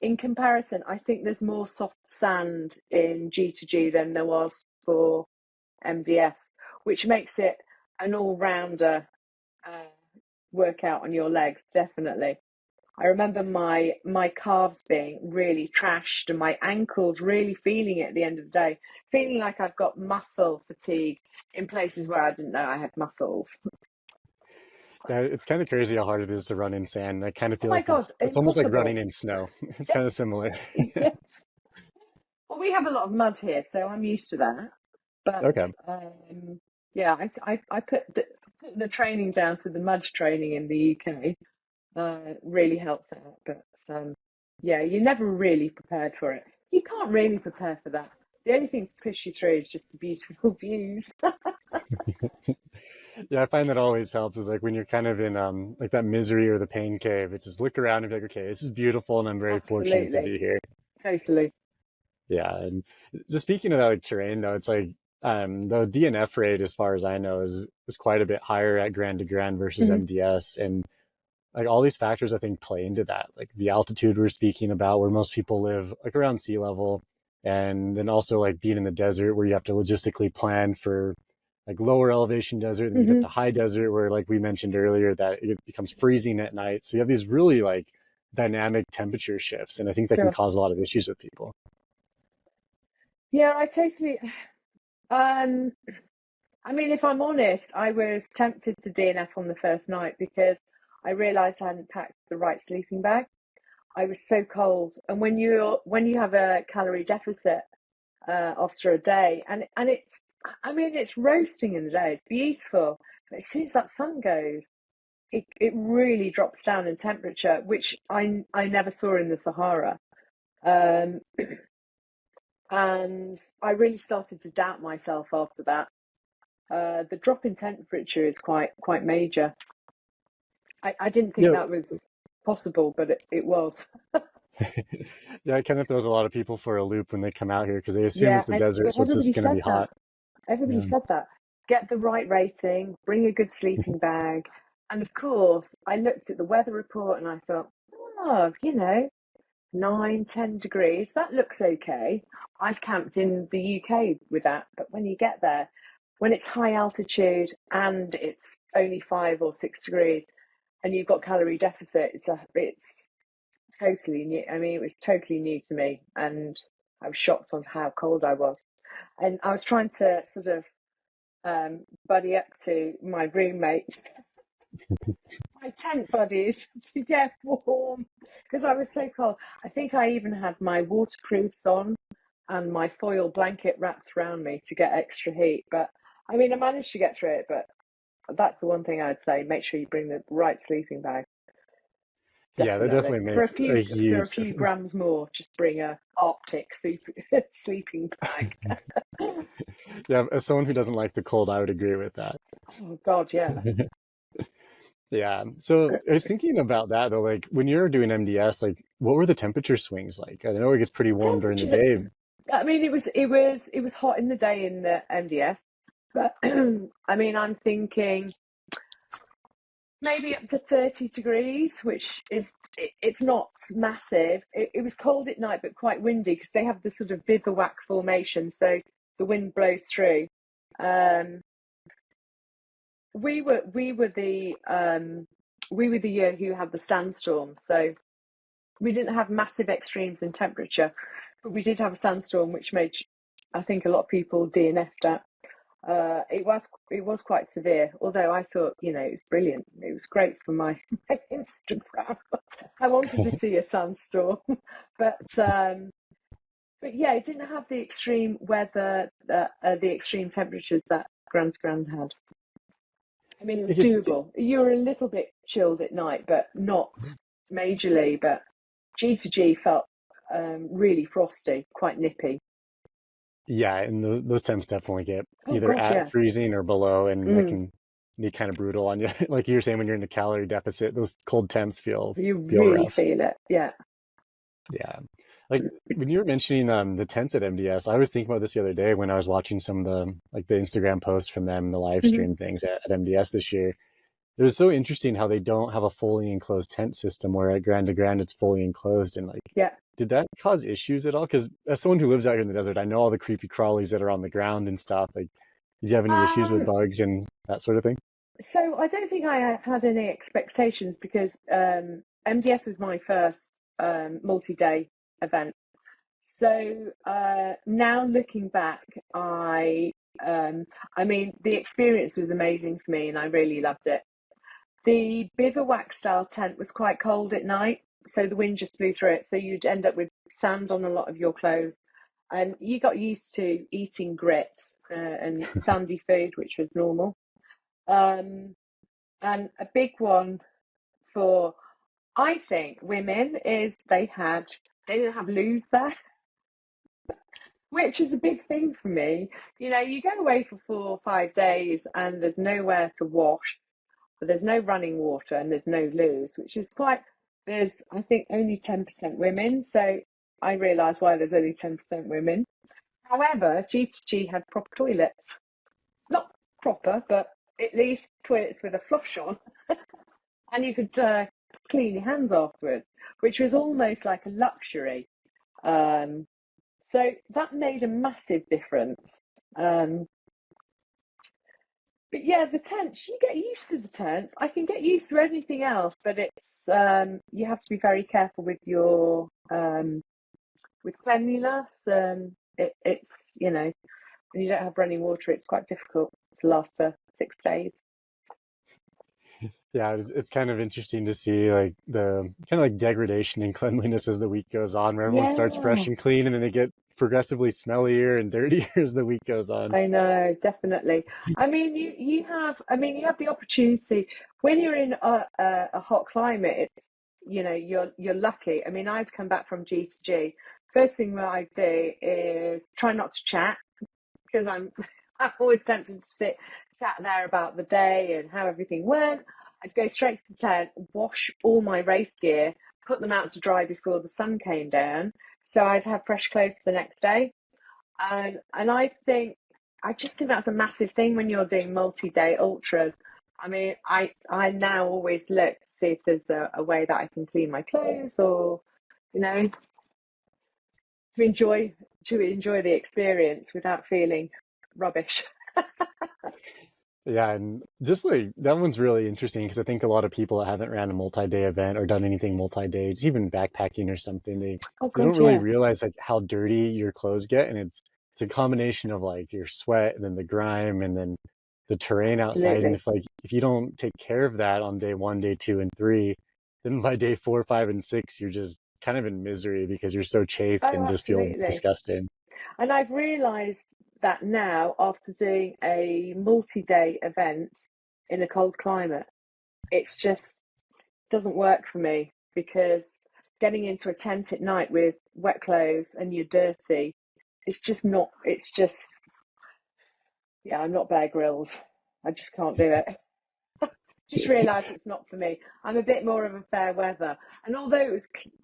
in comparison, I think there's more soft sand in G2G than there was for MDS, which makes it an all-rounder uh, workout on your legs, definitely. I remember my calves being really trashed and my ankles really feeling it at the end of the day, feeling like I've got muscle fatigue in places where I didn't know I had muscles. Yeah, it's kind of crazy how hard it is to run in sand. I kind of Oh feel my like God, it's almost like running impossible. in snow. It's kind of similar. Yes. Well, we have a lot of mud here, so I'm used to that. But Okay. yeah, I put the training down to the mud training in the UK. Really helped out. But yeah, you're never really prepared for it. You can't really prepare for that. The only thing to push you through is just the beautiful views. Yeah, I find that always helps is like when you're kind of in like that misery or the pain cave, it's just look around and be like, okay, this is beautiful and I'm very fortunate to Absolutely, be here. totally. Yeah, and just speaking of that like terrain though, it's like the DNF rate as far as I know is quite a bit higher at Grand to Grand versus Mhm. MDS, and like all these factors I think play into that. Like the altitude we're speaking about, where most people live like around sea level, and then also like being in the desert where you have to logistically plan for like lower elevation desert, and you get Mhm. the high desert where like we mentioned earlier that it becomes freezing at night. So you have these really like dynamic temperature shifts, and I think that can Sure. cause a lot of issues with people. Yeah, I totally. Um, I mean, if I'm honest, I was tempted to DNF on the first night because I realised I hadn't packed the right sleeping bag. I was so cold, and when you have a calorie deficit after a day, and it's, I mean, it's roasting in the day. It's beautiful, but as soon as that sun goes, it really drops down in temperature, which I never saw in the Sahara. Um, and I really started to doubt myself after that. The drop in temperature is quite major. I didn't think Yeah, that was possible, but it was. yeah, it kind of throws a lot of people for a loop when they come out here because they assume Yeah, it's the desert, but so it's everybody just going to said be that. hot. Everybody Yeah. said that. Get the right rating, bring a good sleeping bag. And of course, I looked at the weather report and I thought, oh, you know, 9, 10 degrees, that looks okay. I've camped in the UK with that, but when you get there, when it's high altitude and it's only 5 or 6 degrees and you've got calorie deficit, it's totally new. I mean, it was totally new to me, and I was shocked on how cold I was. And I was trying to sort of buddy up to my roommates, my tent buddies, to get warm because I was so cold. I think I even had my waterproofs on and my foil blanket wrapped around me to get extra heat. But I mean, I managed to get through it, but that's the one thing I'd say. Make sure you bring the right sleeping bag. Yeah, that Definitely. definitely For a makes a few huge difference. grams more, just bring a Arctic sleeping bag. Yeah, as someone who doesn't like the cold, I would agree with that. Oh God, yeah. Yeah. So I was thinking about that though, like when you're doing MDS, like what were the temperature swings like? I know it gets pretty warm during the Temperature. day. I mean, it was hot in the day in the MDS, but I mean, I'm thinking maybe up to 30 degrees, which it's not massive. It was cold at night, but quite windy because they have the sort of bivouac formation, so the wind blows through. Um, we were the year who had the sandstorm, so we didn't have massive extremes in temperature, but we did have a sandstorm, which made, I think, a lot of people DNF'd at. It was quite severe, although I thought, it was brilliant. It was great for my, my Instagram. I wanted to see a sandstorm, but yeah, it didn't have the extreme weather, the extreme temperatures that Grand had. I mean, it I was guess, doable. You were a little bit chilled at night, but not majorly. But G2G felt really frosty, quite nippy. yeah, and those temps definitely get Oh either God, at yeah. freezing or below, and that Mm. can be kind of brutal on you. Like you were saying, when you're in a calorie deficit, those cold temps feel You feel really rough. feel it, yeah. Yeah. Like when you were mentioning the tents at MDS, I was thinking about this the other day when I was watching some of the Instagram posts from them, the live Mhm. stream things at MDS this year. It was so interesting how they don't have a fully enclosed tent system, where at Grand to Grand it's fully enclosed. And like, Yeah. did that cause issues at all? Because as someone who lives out here in the desert, I know all the creepy crawlies that are on the ground and stuff. Like, did you have any issues with Um, bugs and that sort of thing? so I don't think I had any expectations because MDS was my first multi-day event. So now looking back, I mean, the experience was amazing for me, and I really loved it. The bivouac style tent was quite cold at night, so the wind just blew through it. So you'd end up with sand on a lot of your clothes, and you got used to eating grit and sandy food, which was normal. Um, and a big one for, I think, women is they didn't have loos there, which is a big thing for me. You go away for 4 or 5 days and there's nowhere to wash, but there's no running water and there's no loos, which is quite. There's, I think, only 10% women, so I realise why there's only 10% women. However, G2G had proper toilets, not proper, but at least toilets with a flush on, and you could clean your hands afterwards, which was almost like a luxury. Um, so that made a massive difference. Um, but yeah, the tents, you get used to the tents. I can get used to anything else, but it's you have to be very careful with your with cleanliness. It's when you don't have running water, it's quite difficult to last for 6 days. Yeah, it's kind of interesting to see like the kind of like degradation in cleanliness as the week goes on, where everyone starts fresh Yeah, and clean, and then they get progressively smellier and dirtier as the week goes on. I know, definitely. I mean, you have the opportunity when you're in a hot climate. It's you're lucky. I mean, I'd come back from G2G. First thing that I do is try not to chat because I'm always tempted to chat there about the day and how everything went. I'd go straight to the tent, wash all my race gear, put them out to dry before the sun came down, so I'd have fresh clothes for the next day. And I just think that's a massive thing when you're doing multi-day ultras. I mean, I now always look to see if there's a way that I can clean my clothes, or you know to enjoy the experience without feeling rubbish. Yeah, and just like that one's really interesting because I think a lot of people that haven't ran a multi-day event or done anything multi-day, just even backpacking or something, Oh they don't God, really yeah, realize like how dirty your clothes get, and it's a combination of like your sweat and then the grime and then the terrain outside. And absolutely. if you don't take care of that on day 1, day 2, and 3, then by day 4, 5, and 6, you're just kind of in misery because you're so chafed Oh, and just feel absolutely. disgusted. And I've realised that now after doing a multi-day event in a cold climate. It's just doesn't work for me because getting into a tent at night with wet clothes and you're dirty, it's just not, it's just, yeah, I'm not Bear Grylls. I just can't do it. Just realised it's not for me. I'm a bit more of a fair weather. And although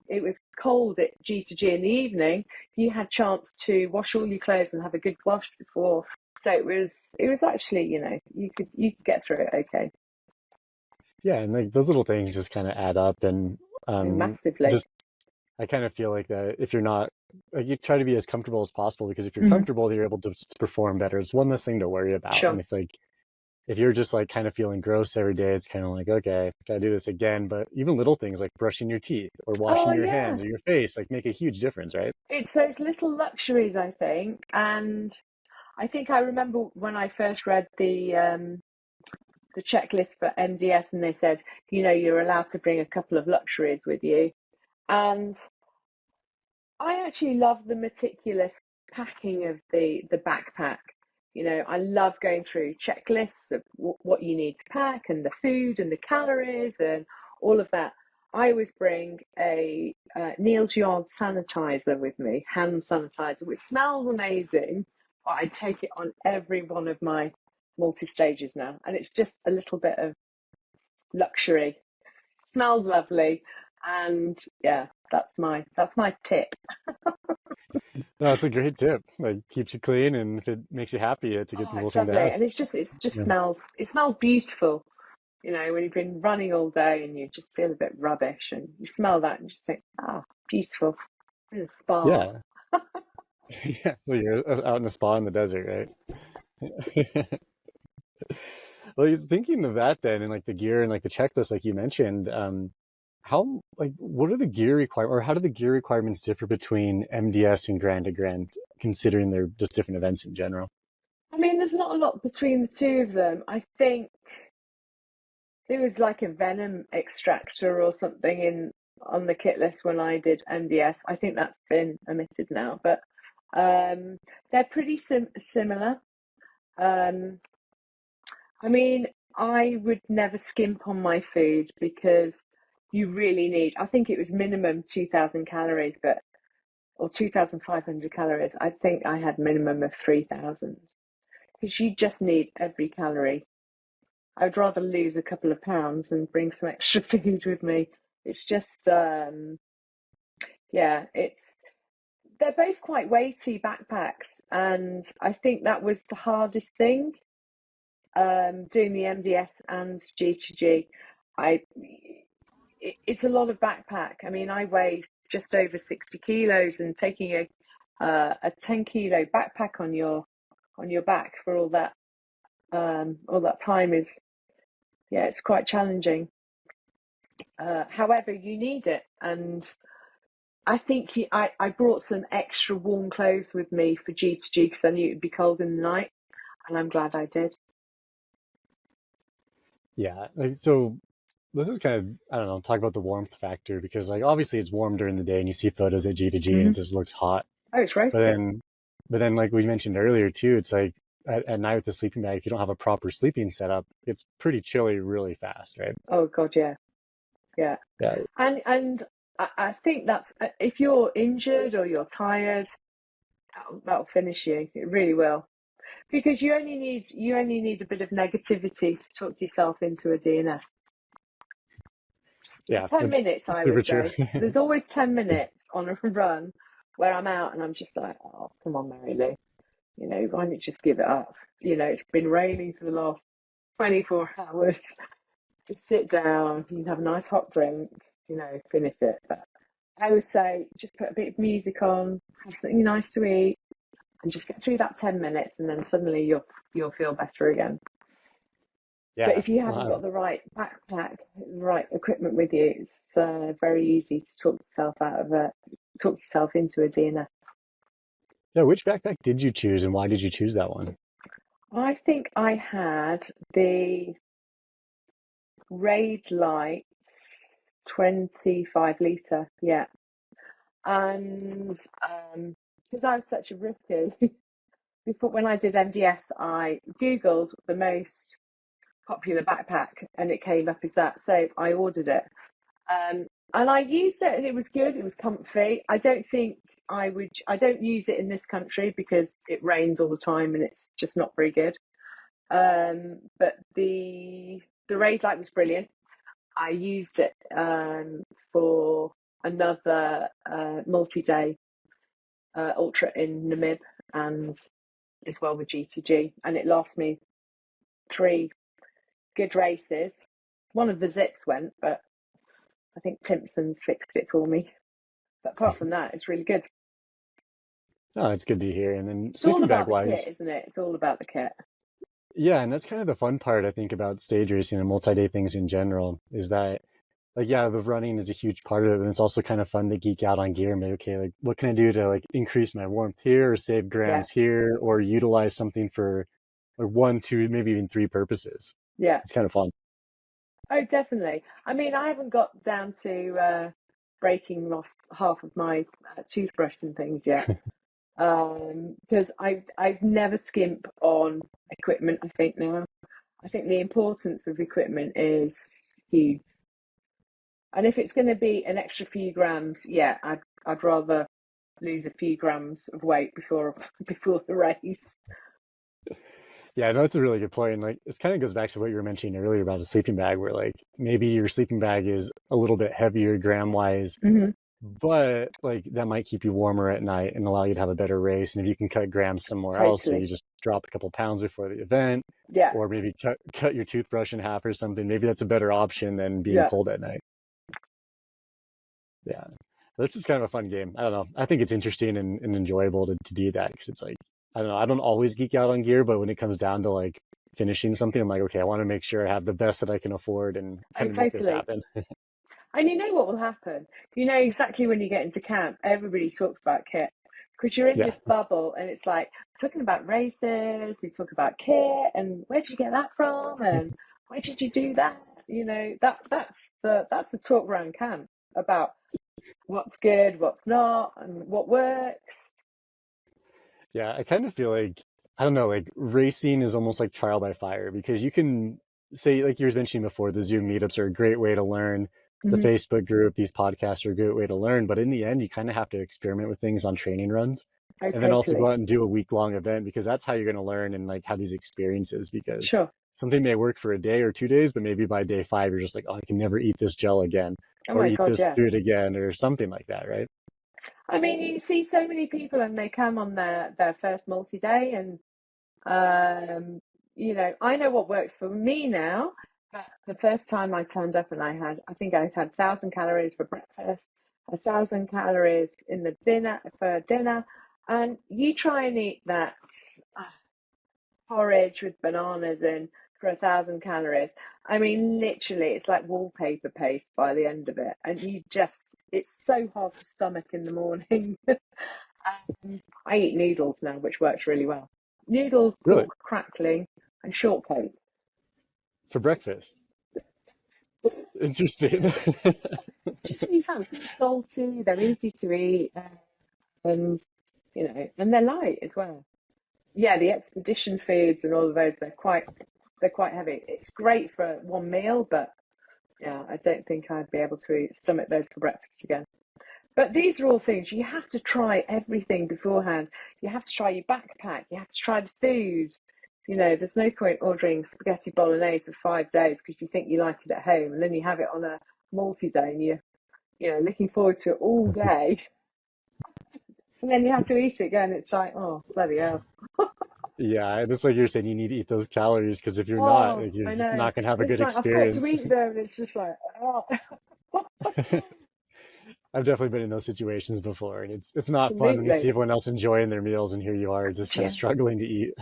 it was cold at G2G in the evening, you had chance to wash all your clothes and have a good wash before. So it was actually, you could get through it okay. Yeah, and like those little things just kind of add up, and Massively. just I kind of feel like that if you're not like you try to be as comfortable as possible, because if you're Mhm. comfortable, you're able to perform better. It's one less thing to worry about. Sure. And if you're just like kind of feeling gross every day, it's kind of like, okay, gotta do this again. But even little things like brushing your teeth or washing your hands or your face like make a huge difference, right? It's those little luxuries, I think. And I think I remember when I first read the checklist for MDS, and they said, you're allowed to bring a couple of luxuries with you. And I actually love the meticulous packing of the backpack. I love going through checklists of what you need to pack and the food and the calories and all of that. I always bring a Neal's Yard sanitizer with me, hand sanitizer, which smells amazing, but I take it on every one of my multi-stages now. And it's just a little bit of luxury. Smells lovely. And yeah, that's my tip. No, it's a great tip. Like keeps you clean, and if it makes you happy, it's a good little It's thing to lovely. have. And it just Yeah. smells beautiful. When you've been running all day and you just feel a bit rubbish and you smell that and you just think, beautiful. In a spa. Yeah. Yeah. Well, you're out in a spa in the desert, right? Well, he's thinking of that then, and like the gear and like the checklist, like you mentioned. What are the gear requirements, or how do the gear requirements differ between MDS and Grand to Grand, considering they're just different events in general? I mean, there's not a lot between the two of them. I think there was like a venom extractor or something on the kit list when I did MDS. I think that's been omitted now, but they're pretty similar. I mean, I would never skimp on my food because you really need, I think it was minimum 2,000 calories, or 2,500 calories. I think I had minimum of 3,000 because you just need every calorie. I'd rather lose a couple of pounds and bring some extra food with me. It's just, they're both quite weighty backpacks. And I think that was the hardest thing. Doing the MDS and G2G, it's a lot of backpack. I mean, I weigh just over 60 kilos, and taking a 10-kilo backpack on your back for all that time is, it's quite challenging. However, you need it, and I think I brought some extra warm clothes with me for G2G because I knew it'd be cold in the night, and I'm glad I did. Yeah, so this is kind of, I don't know, talk about the warmth factor, because like obviously it's warm during the day and you see photos at G2G and it just looks hot. Oh, it's roasting. But then like we mentioned earlier too, it's like at night with the sleeping bag, if you don't have a proper sleeping setup, it's pretty chilly really fast, right? Oh God, yeah. And I think that's, if you're injured or you're tired, that'll finish you. It really will, because you only need a bit of negativity to talk yourself into a DNF. Yeah, 10 minutes, I would say. There's always 10 minutes on a run where I'm out and I'm just like, oh, come on, Mary Lou. Why don't you just give it up? It's been raining for the last 24 hours. Just sit down, you can have a nice hot drink, finish it. But I would say just put a bit of music on, have something nice to eat, and just get through that 10 minutes, and then suddenly you'll feel better again. Yeah. But if you haven't got the right backpack, the right equipment with you, it's very easy to talk yourself into a DNF. Yeah, which backpack did you choose, and why did you choose that one? I think I had the Raid Lights 25 litre, yeah. And because I was such a rookie, before when I did MDS, I Googled the most popular backpack and it came up as that. So I ordered it. And I used it and it was good. It was comfy. I don't use it in this country because it rains all the time and it's just not very good. But the raid light was brilliant. I used it for another multi-day ultra in Namib and as well with G2G, and it lost me 3 good races. One of the zips went, but I think Timpson's fixed it for me. But apart from that, it's really good. Oh, it's good to hear. And then It's all sleeping about bag the kit, wise, isn't it? It's all about the kit. yeah, and that's kind of the fun part I think about stage racing and multi-day things in general is that like yeah, the running is a huge part of it, and it's also kind of fun to geek out on gear and be okay, like what can I do to like increase my warmth here or save grams here or utilize something for like 1, 2, maybe even 3 purposes. Yeah. It's kind of fun. Oh, definitely. I mean, I haven't got down to breaking off half of my toothbrush and things yet. Because I never skimp on equipment, I think now. I think the importance of equipment is huge. And if it's going to be an extra few grams, yeah, I'd rather lose a few grams of weight before the race. Yeah, no, that's a really good point. And like, it kind of goes back to what you were mentioning earlier about a sleeping bag, where like maybe your sleeping bag is a little bit heavier gram wise, but like that might keep you warmer at night and allow you to have a better race. And if you can cut grams somewhere else, so you just drop a couple pounds before the event, or maybe cut your toothbrush in half or something, maybe that's a better option than being cold at night. Yeah, this is kind of a fun game. I don't know. I think it's interesting and enjoyable to do that because it's like, I don't know. I don't always geek out on gear, but when it comes down to like finishing something, I'm like, okay, I want to make sure I have the best that I can afford and kind of make this happen. And you know what will happen? You know exactly when you get into camp, everybody talks about kit because you're in this bubble and it's like talking about races, we talk about kit and where did you get that from and where did you do that? You know, that's the talk around camp about what's good, what's not, and what works. Yeah, I kind of feel like, I don't know, like racing is almost like trial by fire because you can say, like you were mentioning before, the Zoom meetups are a great way to learn. The Facebook group, these podcasts are a great way to learn. But in the end, you kind of have to experiment with things on training runs and then also go out and do a week-long event because that's how you're going to learn and like have these experiences because something may work for a day or 2 days, but maybe by day 5, you're just like, oh, I can never eat this gel again or eat this food again or something like that, right? I mean, you see so many people and they come on their first multi-day and, you know, I know what works for me now. But the first time I turned up and I think I had 1,000 calories for breakfast, 1,000 calories in the dinner, and you try and eat that porridge with bananas in for 1,000 calories. I mean, literally, it's like wallpaper paste by the end of it, and it's so hard to stomach in the morning. I eat noodles now, which works really well. Noodles, pork crackling, and shortcake. For breakfast. Interesting. It's just really fun. It's not salty. They're easy to eat, and you know, and they're light as well. Yeah, the expedition foods and all of those, they're quite heavy. It's great for one meal, but yeah, I don't think I'd be able to stomach those for breakfast again. But these are all things you have to try everything beforehand. You have to try your backpack. You have to try the food. You know, there's no point ordering spaghetti bolognese for 5 days because you think you like it at home, and then you have it on a multi-day, and you know, looking forward to it all day, and then you have to eat it again. It's like, oh bloody hell. Yeah, just like you're saying, you need to eat those calories because if you're not, like, you're just not going to have a good experience. I've got to eat them, and it's just like, oh. I've definitely been in those situations before, and it's not fun when you see everyone else enjoying their meals, and here you are just kind of struggling to eat.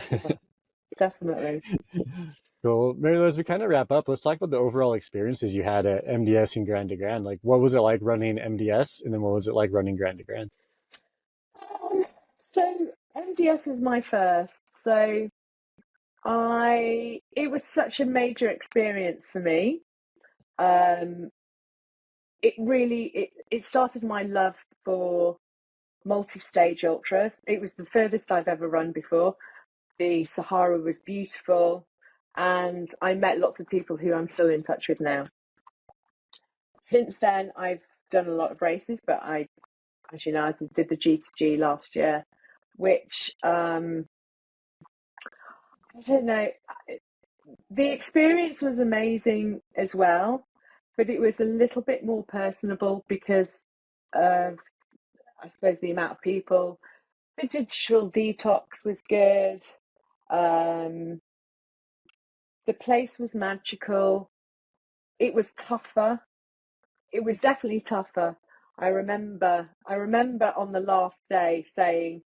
Definitely. Cool. Mary Lou, as we kind of wrap up, let's talk about the overall experiences you had at MDS and Grand to Grand. Like, what was it like running MDS, and then what was it like running Grand to Grand? So MDS was my first. So it was such a major experience for me. It really started my love for multi-stage ultras. It was the furthest I've ever run before. The Sahara was beautiful, and I met lots of people who I'm still in touch with now. Since then, I've done a lot of races, but as you know, I did the G2G last year, which I don't know. The experience was amazing as well, but it was a little bit more personable because of, I suppose, the amount of people. The digital detox was good. The place was magical. It was tougher. It was definitely tougher. I remember on the last day saying,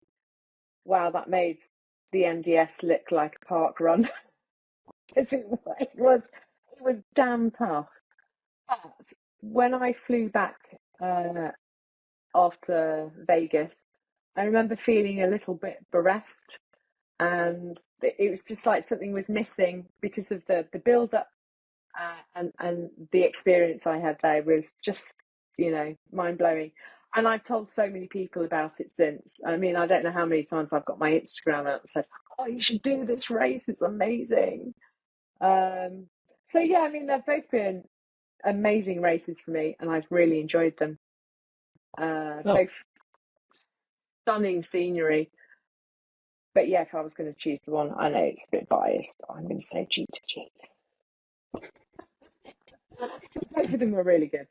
wow, that made the NDS look like a park run. Because it was damn tough. But when I flew back after Vegas, I remember feeling a little bit bereft, and it was just like something was missing because of the build up, and the experience I had there was just, mind blowing. And I've told so many people about it since. I mean, I don't know how many times I've got my Instagram out and said, "Oh, you should do this race. It's amazing." So yeah, I mean, they've both been amazing races for me, and I've really enjoyed them. Both stunning scenery. But yeah, if I was going to choose the one, I know it's a bit biased, I'm going to say G2G. Both of them were really good.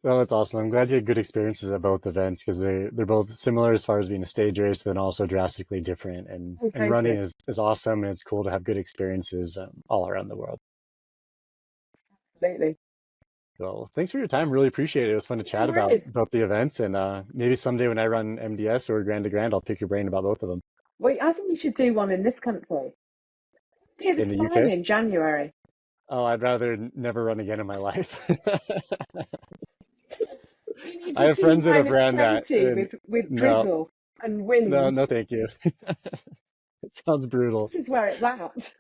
Well, that's awesome. I'm glad you had good experiences at both events, because they're both similar as far as being a stage race, but then also drastically different. And running is awesome, and it's cool to have good experiences all around the world. Absolutely. Well, thanks for your time. Really appreciate it. It was fun to chat about the events, and maybe someday when I run MDS or Grand to Grand, I'll pick your brain about both of them. Well, I think you should do one in this country. Do the Spine in January. Oh, I'd rather never run again in my life. I have friends that have ran that with drizzle and wind. No, thank you. It sounds brutal. This is where it's at.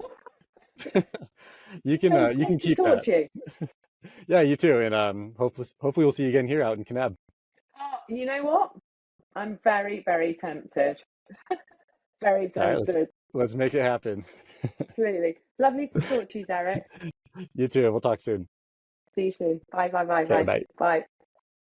You can keep that. You. Yeah, you too, and hopefully we'll see you again here out in Kanab. You know what? I'm very, very tempted. Very tempted. Right, let's make it happen. Absolutely. Lovely to talk to you, Derek. You too. We'll talk soon. See you soon. Bye. Okay, bye. Bye.